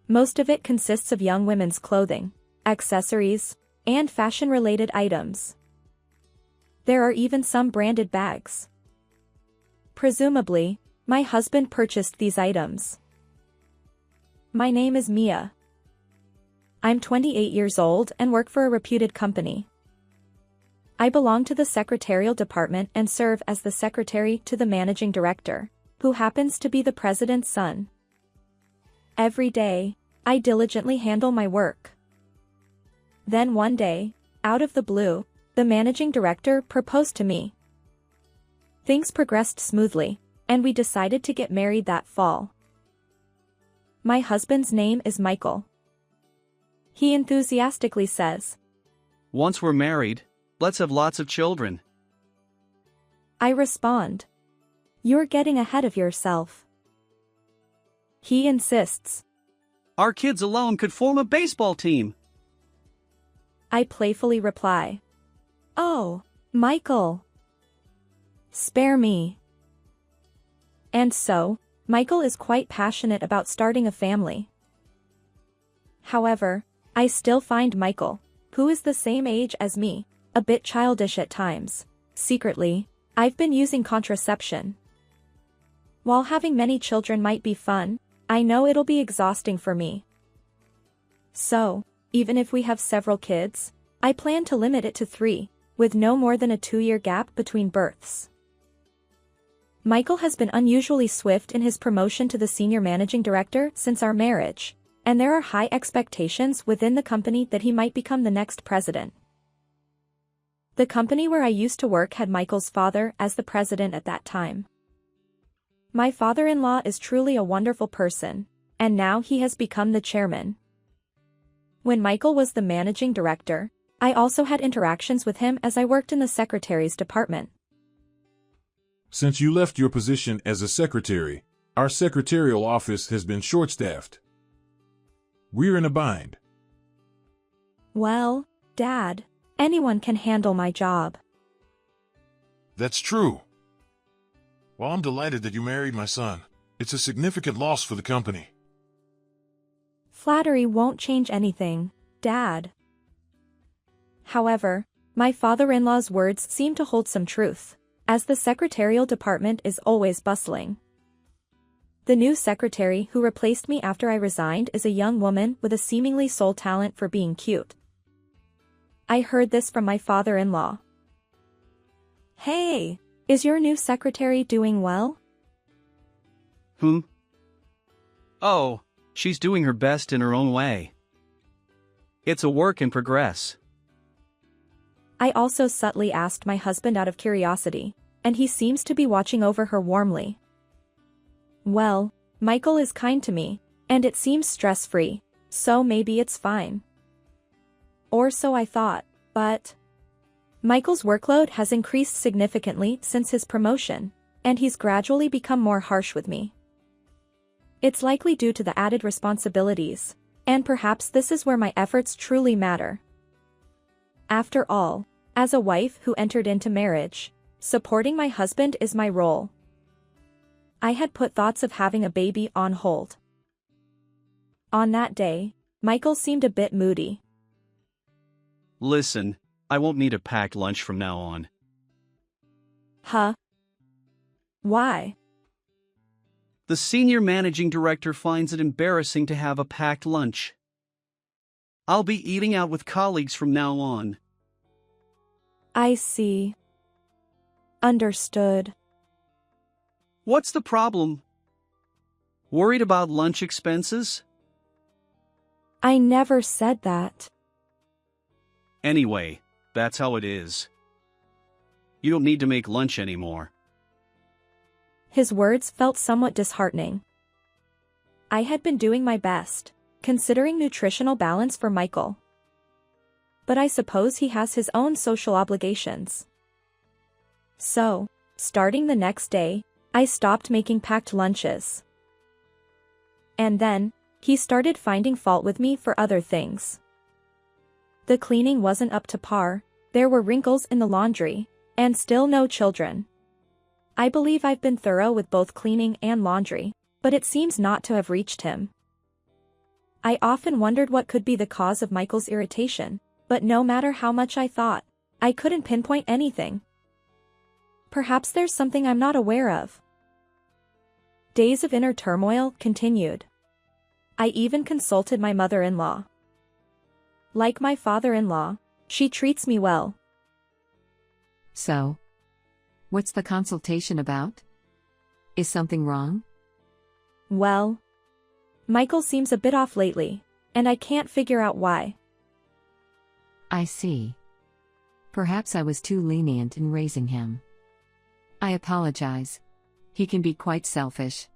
Most of it consists of young women's clothing, accessories, and fashion-related items. There are even some branded bags. Presumably, my husband purchased these items. My name is Mia. I'm 28 years old and work for a reputed company. I belong to the secretarial department and serve as the secretary to the managing director, who happens to be the president's son. Every day, I diligently handle my work. Then one day, Out of the blue, the managing director proposed to me. Things progressed smoothly, and we decided to get married that fall. My husband's name is Michael. He enthusiastically says, Once we're married, let's have lots of children. I respond, You're getting ahead of yourself. He insists. Our kids alone could form a baseball team. I playfully reply, Oh, Michael. Spare me. And so, Michael is quite passionate about starting a family. However, I still find Michael, who is the same age as me, a bit childish at times. Secretly, I've been using contraception. While having many children might be fun, I know it'll be exhausting for me. So, even if we have several kids, I plan to limit it to 3, with no more than a 2-year gap between births. Michael has been unusually swift in his promotion to the senior managing director since our marriage, and there are high expectations within the company that he might become the next president. The company where I used to work had Michael's father as the president at that time. My father-in-law is truly a wonderful person, and now he has become the chairman. When Michael was the managing director, I also had interactions with him as I worked in the secretary's department. Since you left your position as a secretary, our secretarial office has been short-staffed. We're in a bind. Well, Dad, anyone can handle my job. That's true. Well, I'm delighted that you married my son. It's a significant loss for the company. Flattery won't change anything, Dad. However, my father-in-law's words seem to hold some truth, as the secretarial department is always bustling. The new secretary who replaced me after I resigned is a young woman with a seemingly sole talent for being cute. I heard this from my father-in-law. Hey, is your new secretary doing well? Oh, she's doing her best in her own way. It's a work in progress. I also subtly asked my husband out of curiosity, and he seems to be watching over her warmly. Well, Michael is kind to me, and it seems stress-free, so maybe it's fine. Or so I thought, but Michael's workload has increased significantly since his promotion, and he's gradually become more harsh with me. It's likely due to the added responsibilities, and perhaps this is where my efforts truly matter. After all, as a wife who entered into marriage, supporting my husband is my role. I had put thoughts of having a baby on hold. On that day, Michael seemed a bit moody. Listen, I won't need a packed lunch from now on. Huh? Why? The senior managing director finds it embarrassing to have a packed lunch. I'll be eating out with colleagues from now on. I see. Understood. What's the problem? Worried about lunch expenses? I never said that. Anyway, that's how it is. You don't need to make lunch anymore. His words felt somewhat disheartening. I had been doing my best, considering nutritional balance for Michael. But I suppose he has his own social obligations. So, starting the next day, I stopped making packed lunches. And then, he started finding fault with me for other things. The cleaning wasn't up to par, there were wrinkles in the laundry, and still no children. I believe I've been thorough with both cleaning and laundry, but it seems not to have reached him. I often wondered what could be the cause of Michael's irritation, but no matter how much I thought, I couldn't pinpoint anything. Perhaps there's something I'm not aware of. Days of inner turmoil continued. I even consulted my mother-in-law. Like my father-in-law, she treats me well. So, what's the consultation about? Is something wrong? Well, Michael seems a bit off lately, and I can't figure out why. I see. Perhaps I was too lenient in raising him. I apologize. He can be quite selfish.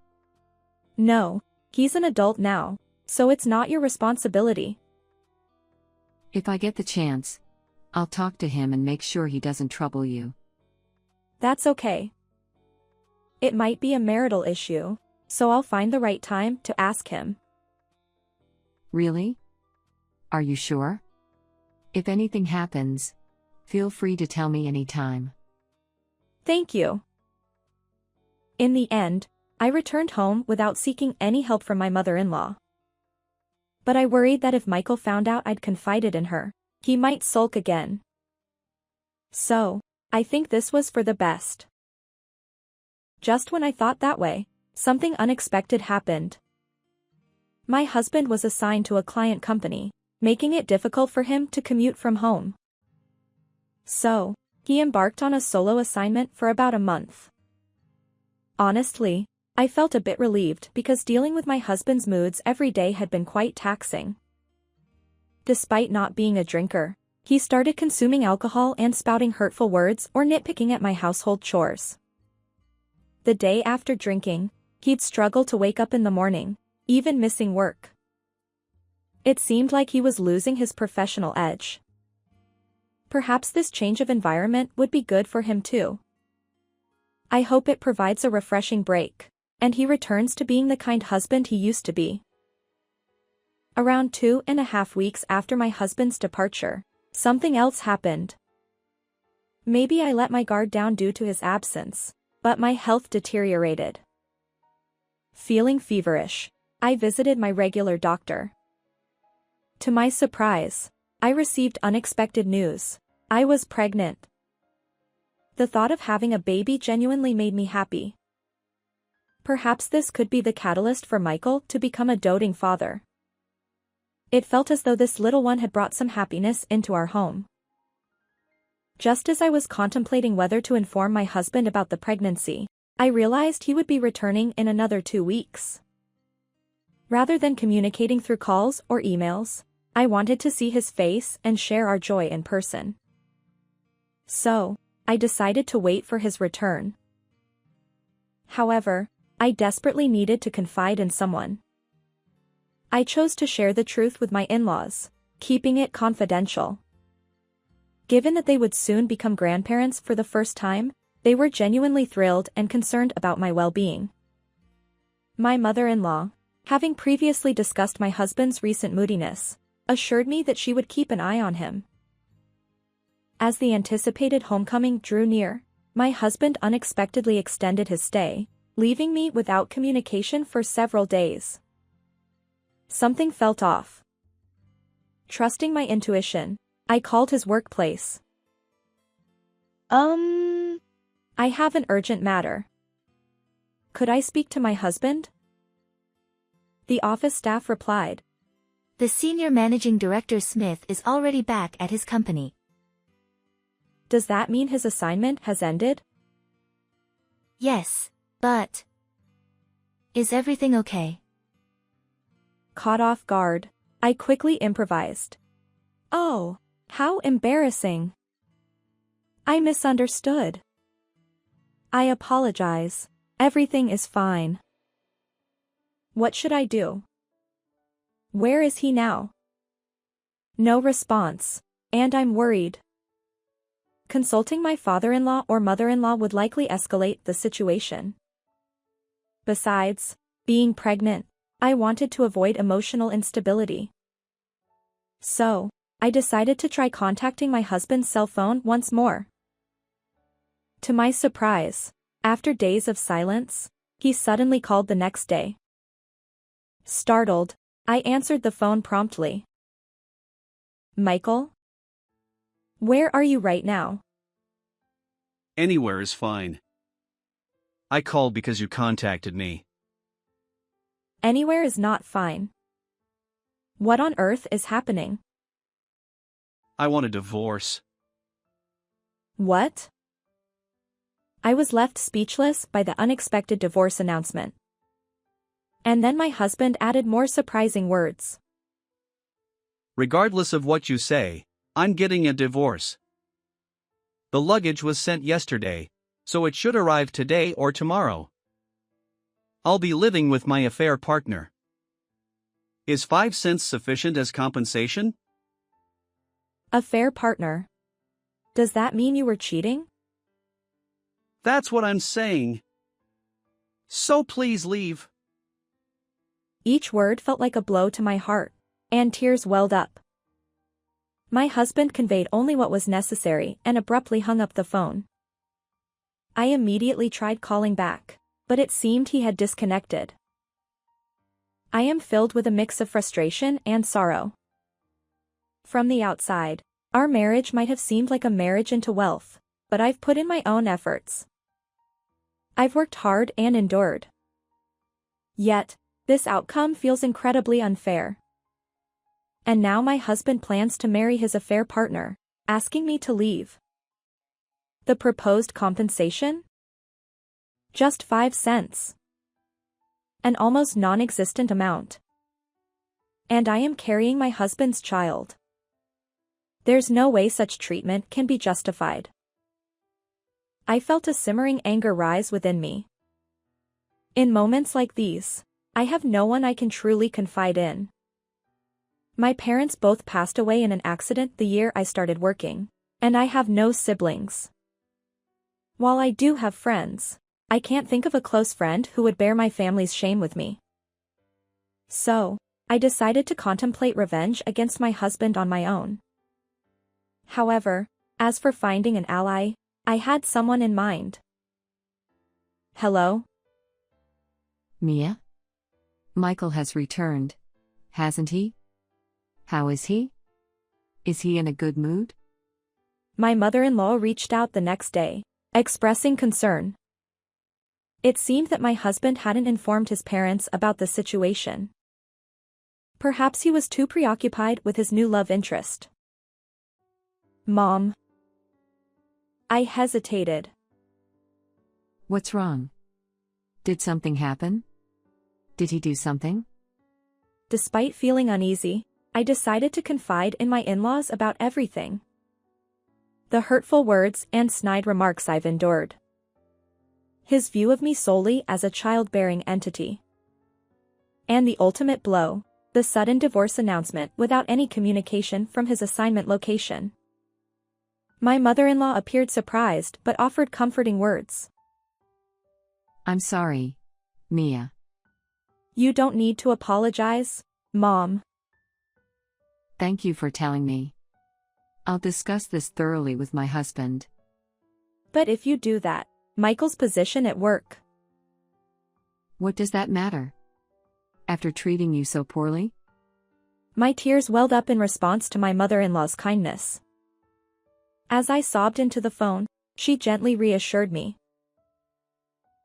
No, he's an adult now, so it's not your responsibility. If I get the chance, I'll talk to him and make sure he doesn't trouble you. That's okay. It might be a marital issue, so I'll find the right time to ask him. Really? Are you sure? If anything happens, feel free to tell me anytime. Thank you. In the end, I returned home without seeking any help from my mother-in-law. But I worried that if Michael found out I'd confided in her, he might sulk again. So, I think this was for the best. Just when I thought that way, something unexpected happened. My husband was assigned to a client company, making it difficult for him to commute from home. So, he embarked on a solo assignment for about a month. Honestly, I felt a bit relieved because dealing with my husband's moods every day had been quite taxing. Despite not being a drinker, he started consuming alcohol and spouting hurtful words or nitpicking at my household chores. The day after drinking, he'd struggle to wake up in the morning, even missing work. It seemed like he was losing his professional edge. Perhaps this change of environment would be good for him too. I hope it provides a refreshing break, and he returns to being the kind husband he used to be. Around 2.5 weeks after my husband's departure, something else happened. Maybe I let my guard down due to his absence, but my health deteriorated. Feeling feverish, I visited my regular doctor. To my surprise, I received unexpected news. I was pregnant. The thought of having a baby genuinely made me happy. Perhaps this could be the catalyst for Michael to become a doting father. It felt as though this little one had brought some happiness into our home. Just as I was contemplating whether to inform my husband about the pregnancy, I realized he would be returning in another 2 weeks. Rather than communicating through calls or emails, I wanted to see his face and share our joy in person. So, I decided to wait for his return. However, I desperately needed to confide in someone. I chose to share the truth with my in-laws, keeping it confidential. Given that they would soon become grandparents for the first time, they were genuinely thrilled and concerned about my well-being. My mother-in-law, having previously discussed my husband's recent moodiness, assured me that she would keep an eye on him. As the anticipated homecoming drew near, my husband unexpectedly extended his stay, leaving me without communication for several days. Something felt off. Trusting my intuition, I called his workplace. I have an urgent matter. Could I speak to my husband? The office staff replied. The senior managing director Smith is already back at his company. Does that mean his assignment has ended? Yes, but... Is everything okay? Caught off guard, I quickly improvised. Oh, how embarrassing. I misunderstood. I apologize. Everything is fine. What should I do? Where is he now? No response, and I'm worried. Consulting my father-in-law or mother-in-law would likely escalate the situation. Besides, being pregnant, I wanted to avoid emotional instability. So, I decided to try contacting my husband's cell phone once more. To my surprise, after days of silence, he suddenly called the next day. Startled, I answered the phone promptly. Michael? Where are you right now? Anywhere is fine. I called because you contacted me. Anywhere is not fine. What on earth is happening? I want a divorce. What? I was left speechless by the unexpected divorce announcement. And then my husband added more surprising words. Regardless of what you say, I'm getting a divorce. The luggage was sent yesterday, so it should arrive today or tomorrow. I'll be living with my affair partner. Is 5 cents sufficient as compensation? Affair partner. Does that mean you were cheating? That's what I'm saying. So please leave. Each word felt like a blow to my heart, and tears welled up. My husband conveyed only what was necessary and abruptly hung up the phone. I immediately tried calling back, but it seemed he had disconnected. I am filled with a mix of frustration and sorrow. From the outside, our marriage might have seemed like a marriage into wealth, but I've put in my own efforts. I've worked hard and endured. Yet, this outcome feels incredibly unfair. And now my husband plans to marry his affair partner, asking me to leave. The proposed compensation? Just 5 cents. An almost non-existent amount. And I am carrying my husband's child. There's no way such treatment can be justified. I felt a simmering anger rise within me. In moments like these, I have no one I can truly confide in. My parents both passed away in an accident the year I started working, and I have no siblings. While I do have friends, I can't think of a close friend who would bear my family's shame with me. So, I decided to contemplate revenge against my husband on my own. However, as for finding an ally, I had someone in mind. Hello? Mia? Michael has returned, hasn't he? How is he? Is he in a good mood? My mother-in-law reached out the next day, expressing concern. It seemed that my husband hadn't informed his parents about the situation. Perhaps he was too preoccupied with his new love interest. Mom. I hesitated. What's wrong? Did something happen? Did he do something? Despite feeling uneasy, I decided to confide in my in-laws about everything. The hurtful words and snide remarks I've endured. His view of me solely as a childbearing entity. And the ultimate blow, the sudden divorce announcement without any communication from his assignment location. My mother-in-law appeared surprised but offered comforting words. I'm sorry, Mia. You don't need to apologize, Mom. Thank you for telling me. I'll discuss this thoroughly with my husband. But if you do that, Michael's position at work. What does that matter? After treating you so poorly? My tears welled up in response to my mother-in-law's kindness. As I sobbed into the phone, she gently reassured me.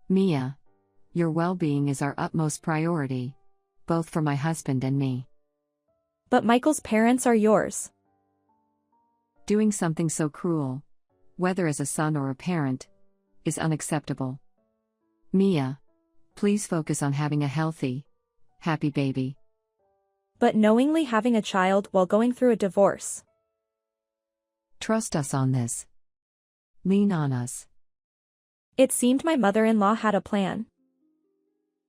Mia, your well-being is our utmost priority, both for my husband and me. But Michael's parents are yours. Doing something so cruel, whether as a son or a parent, is unacceptable. Mia, please focus on having a healthy, happy baby. But knowingly having a child while going through a divorce. Trust us on this. Lean on us. It seemed my mother-in-law had a plan.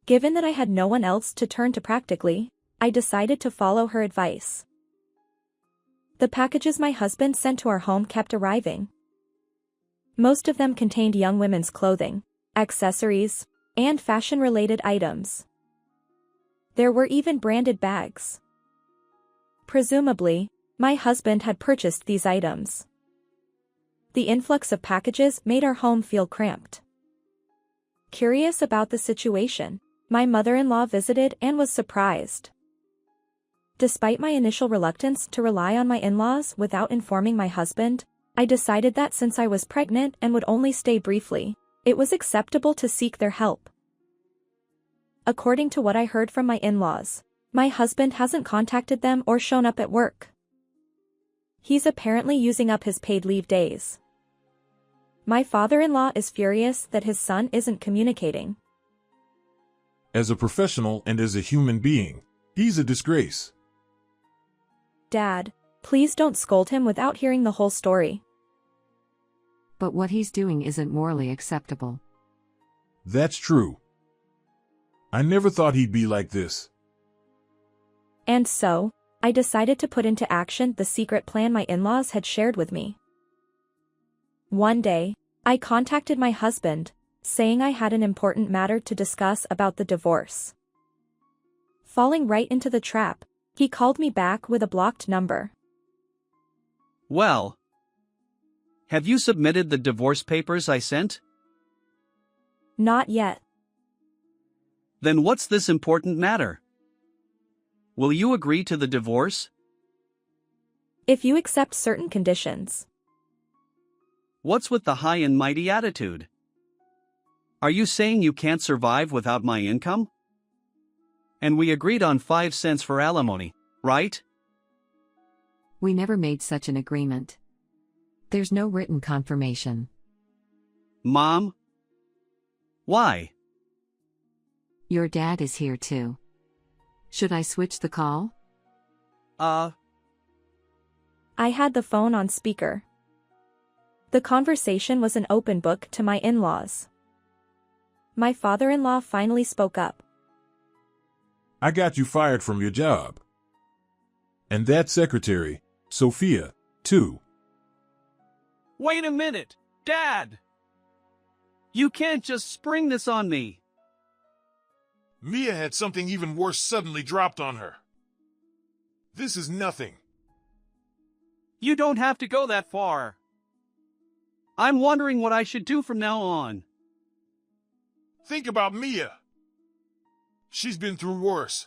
Given that I had no one else to turn to practically, I decided to follow her advice. The packages my husband sent to our home kept arriving. Most of them contained young women's clothing, accessories, and fashion-related items. There were even branded bags. Presumably, my husband had purchased these items. The influx of packages made our home feel cramped. Curious about the situation, my mother-in-law visited and was surprised. Despite my initial reluctance to rely on my in-laws without informing my husband, I decided that since I was pregnant and would only stay briefly, it was acceptable to seek their help. According to what I heard from my in-laws, my husband hasn't contacted them or shown up at work. He's apparently using up his paid leave days. My father-in-law is furious that his son isn't communicating. As a professional and as a human being, he's a disgrace. Dad, please don't scold him without hearing the whole story. But what he's doing isn't morally acceptable. That's true. I never thought he'd be like this. And so, I decided to put into action the secret plan my in-laws had shared with me. One day, I contacted my husband, saying I had an important matter to discuss about the divorce. Falling right into the trap, he called me back with a blocked number. Well, have you submitted the divorce papers I sent? Not yet. Then what's this important matter? Will you agree to the divorce? If you accept certain conditions. What's with the high and mighty attitude? Are you saying you can't survive without my income? And we agreed on 5 cents for alimony, right? We never made such an agreement. There's no written confirmation. Mom? Why? Your dad is here too. Should I switch the call? I had the phone on speaker. The conversation was an open book to my in-laws. My father-in-law finally spoke up. I got you fired from your job. And that secretary, Sophia, too. Wait a minute, Dad! You can't just spring this on me. Mia had something even worse suddenly dropped on her. This is nothing. You don't have to go that far. I'm wondering what I should do from now on. Think about Mia. She's been through worse.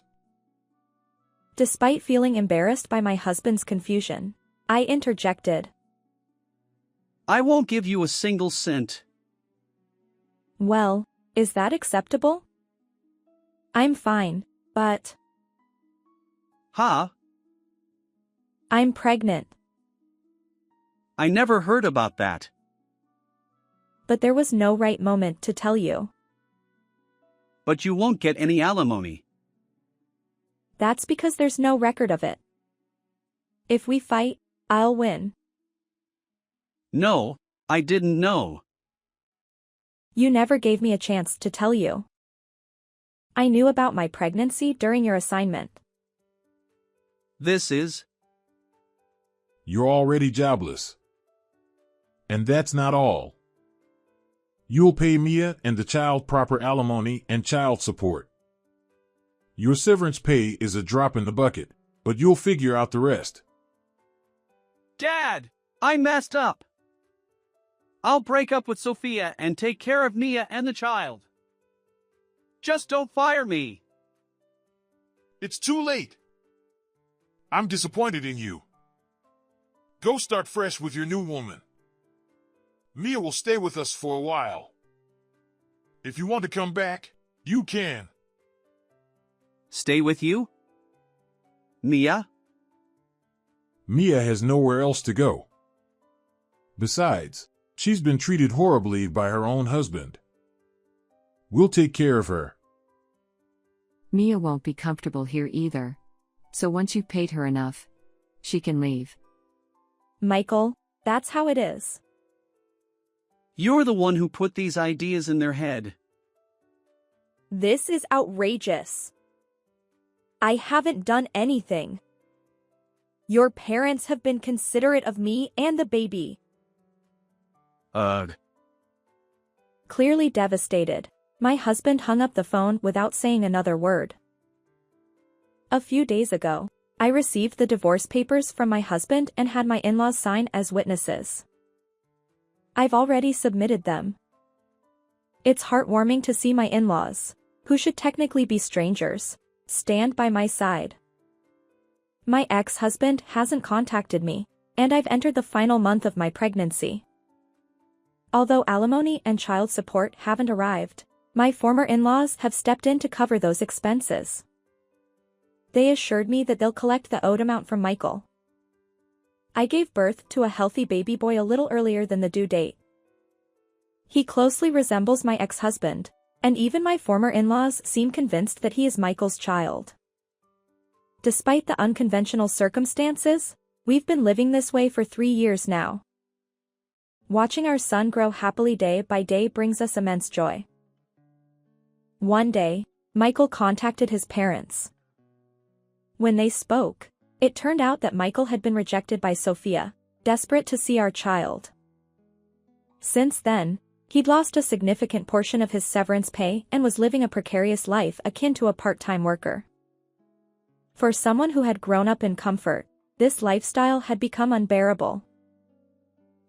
Despite feeling embarrassed by my husband's confusion, I interjected. I won't give you a single cent. Well, is that acceptable? I'm fine, but... Huh? I'm pregnant. I never heard about that. But there was no right moment to tell you. But you won't get any alimony. That's because there's no record of it. If we fight, I'll win. No, I didn't know. You never gave me a chance to tell you. I knew about my pregnancy during your assignment. This is... You're already jobless. And that's not all. You'll pay Mia and the child proper alimony and child support. Your severance pay is a drop in the bucket, but you'll figure out the rest. Dad, I messed up. I'll break up with Sophia and take care of Mia and the child. Just don't fire me. It's too late. I'm disappointed in you. Go start fresh with your new woman. Mia will stay with us for a while. If you want to come back, you can. Stay with you? Mia? Mia has nowhere else to go. Besides, she's been treated horribly by her own husband. We'll take care of her. Mia won't be comfortable here either. So once you've paid her enough, she can leave. Michael, that's how it is. You're the one who put these ideas in their head. This is outrageous. I haven't done anything. Your parents have been considerate of me and the baby. Ugh. Clearly devastated, my husband hung up the phone without saying another word. A few days ago, I received the divorce papers from my husband and had my in-laws sign as witnesses. I've already submitted them. It's heartwarming to see my in-laws, who should technically be strangers, stand by my side. My ex-husband hasn't contacted me, and I've entered the final month of my pregnancy. Although alimony and child support haven't arrived, my former in-laws have stepped in to cover those expenses. They assured me that they'll collect the owed amount from Michael. I gave birth to a healthy baby boy a little earlier than the due date. He closely resembles my ex-husband, and even my former in-laws seem convinced that he is Michael's child. Despite the unconventional circumstances, we've been living this way for 3 years now. Watching our son grow happily day by day brings us immense joy. One day, Michael contacted his parents. When they spoke, it turned out that Michael had been rejected by Sophia, desperate to see our child. Since then, he'd lost a significant portion of his severance pay and was living a precarious life akin to a part-time worker. For someone who had grown up in comfort, this lifestyle had become unbearable.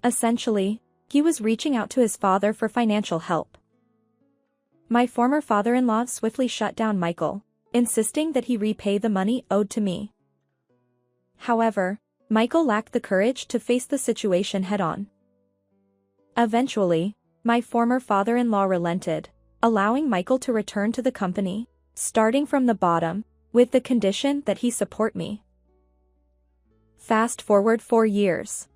Essentially, he was reaching out to his father for financial help. My former father-in-law swiftly shut down Michael, insisting that he repay the money owed to me. However, Michael lacked the courage to face the situation head-on. Eventually, my former father-in-law relented, allowing Michael to return to the company, starting from the bottom, with the condition that he support me. Fast forward 4 years.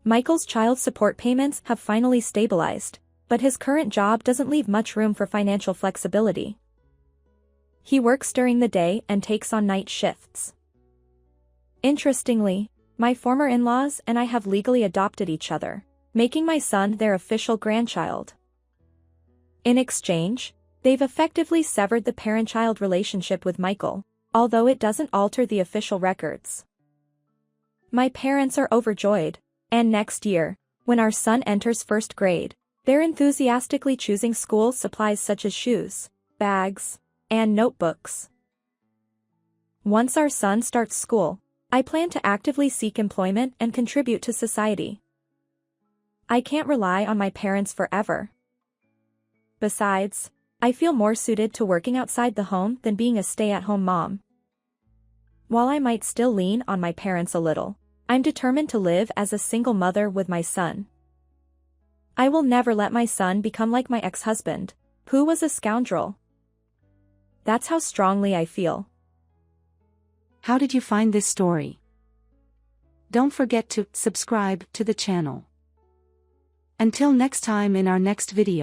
Michael's child support payments have finally stabilized, but his current job doesn't leave much room for financial flexibility. He works during the day and takes on night shifts. Interestingly, my former in-laws and I have legally adopted each other, making my son their official grandchild. In exchange, they've effectively severed the parent-child relationship with Michael, although it doesn't alter the official records. My parents are overjoyed, and next year, when our son enters first grade, they're enthusiastically choosing school supplies such as shoes, bags, and notebooks. Once our son starts school, I plan to actively seek employment and contribute to society. I can't rely on my parents forever. Besides, I feel more suited to working outside the home than being a stay-at-home mom. While I might still lean on my parents a little, I'm determined to live as a single mother with my son. I will never let my son become like my ex-husband, who was a scoundrel. That's how strongly I feel. How did you find this story? Don't forget to subscribe to the channel. Until next time in our next video.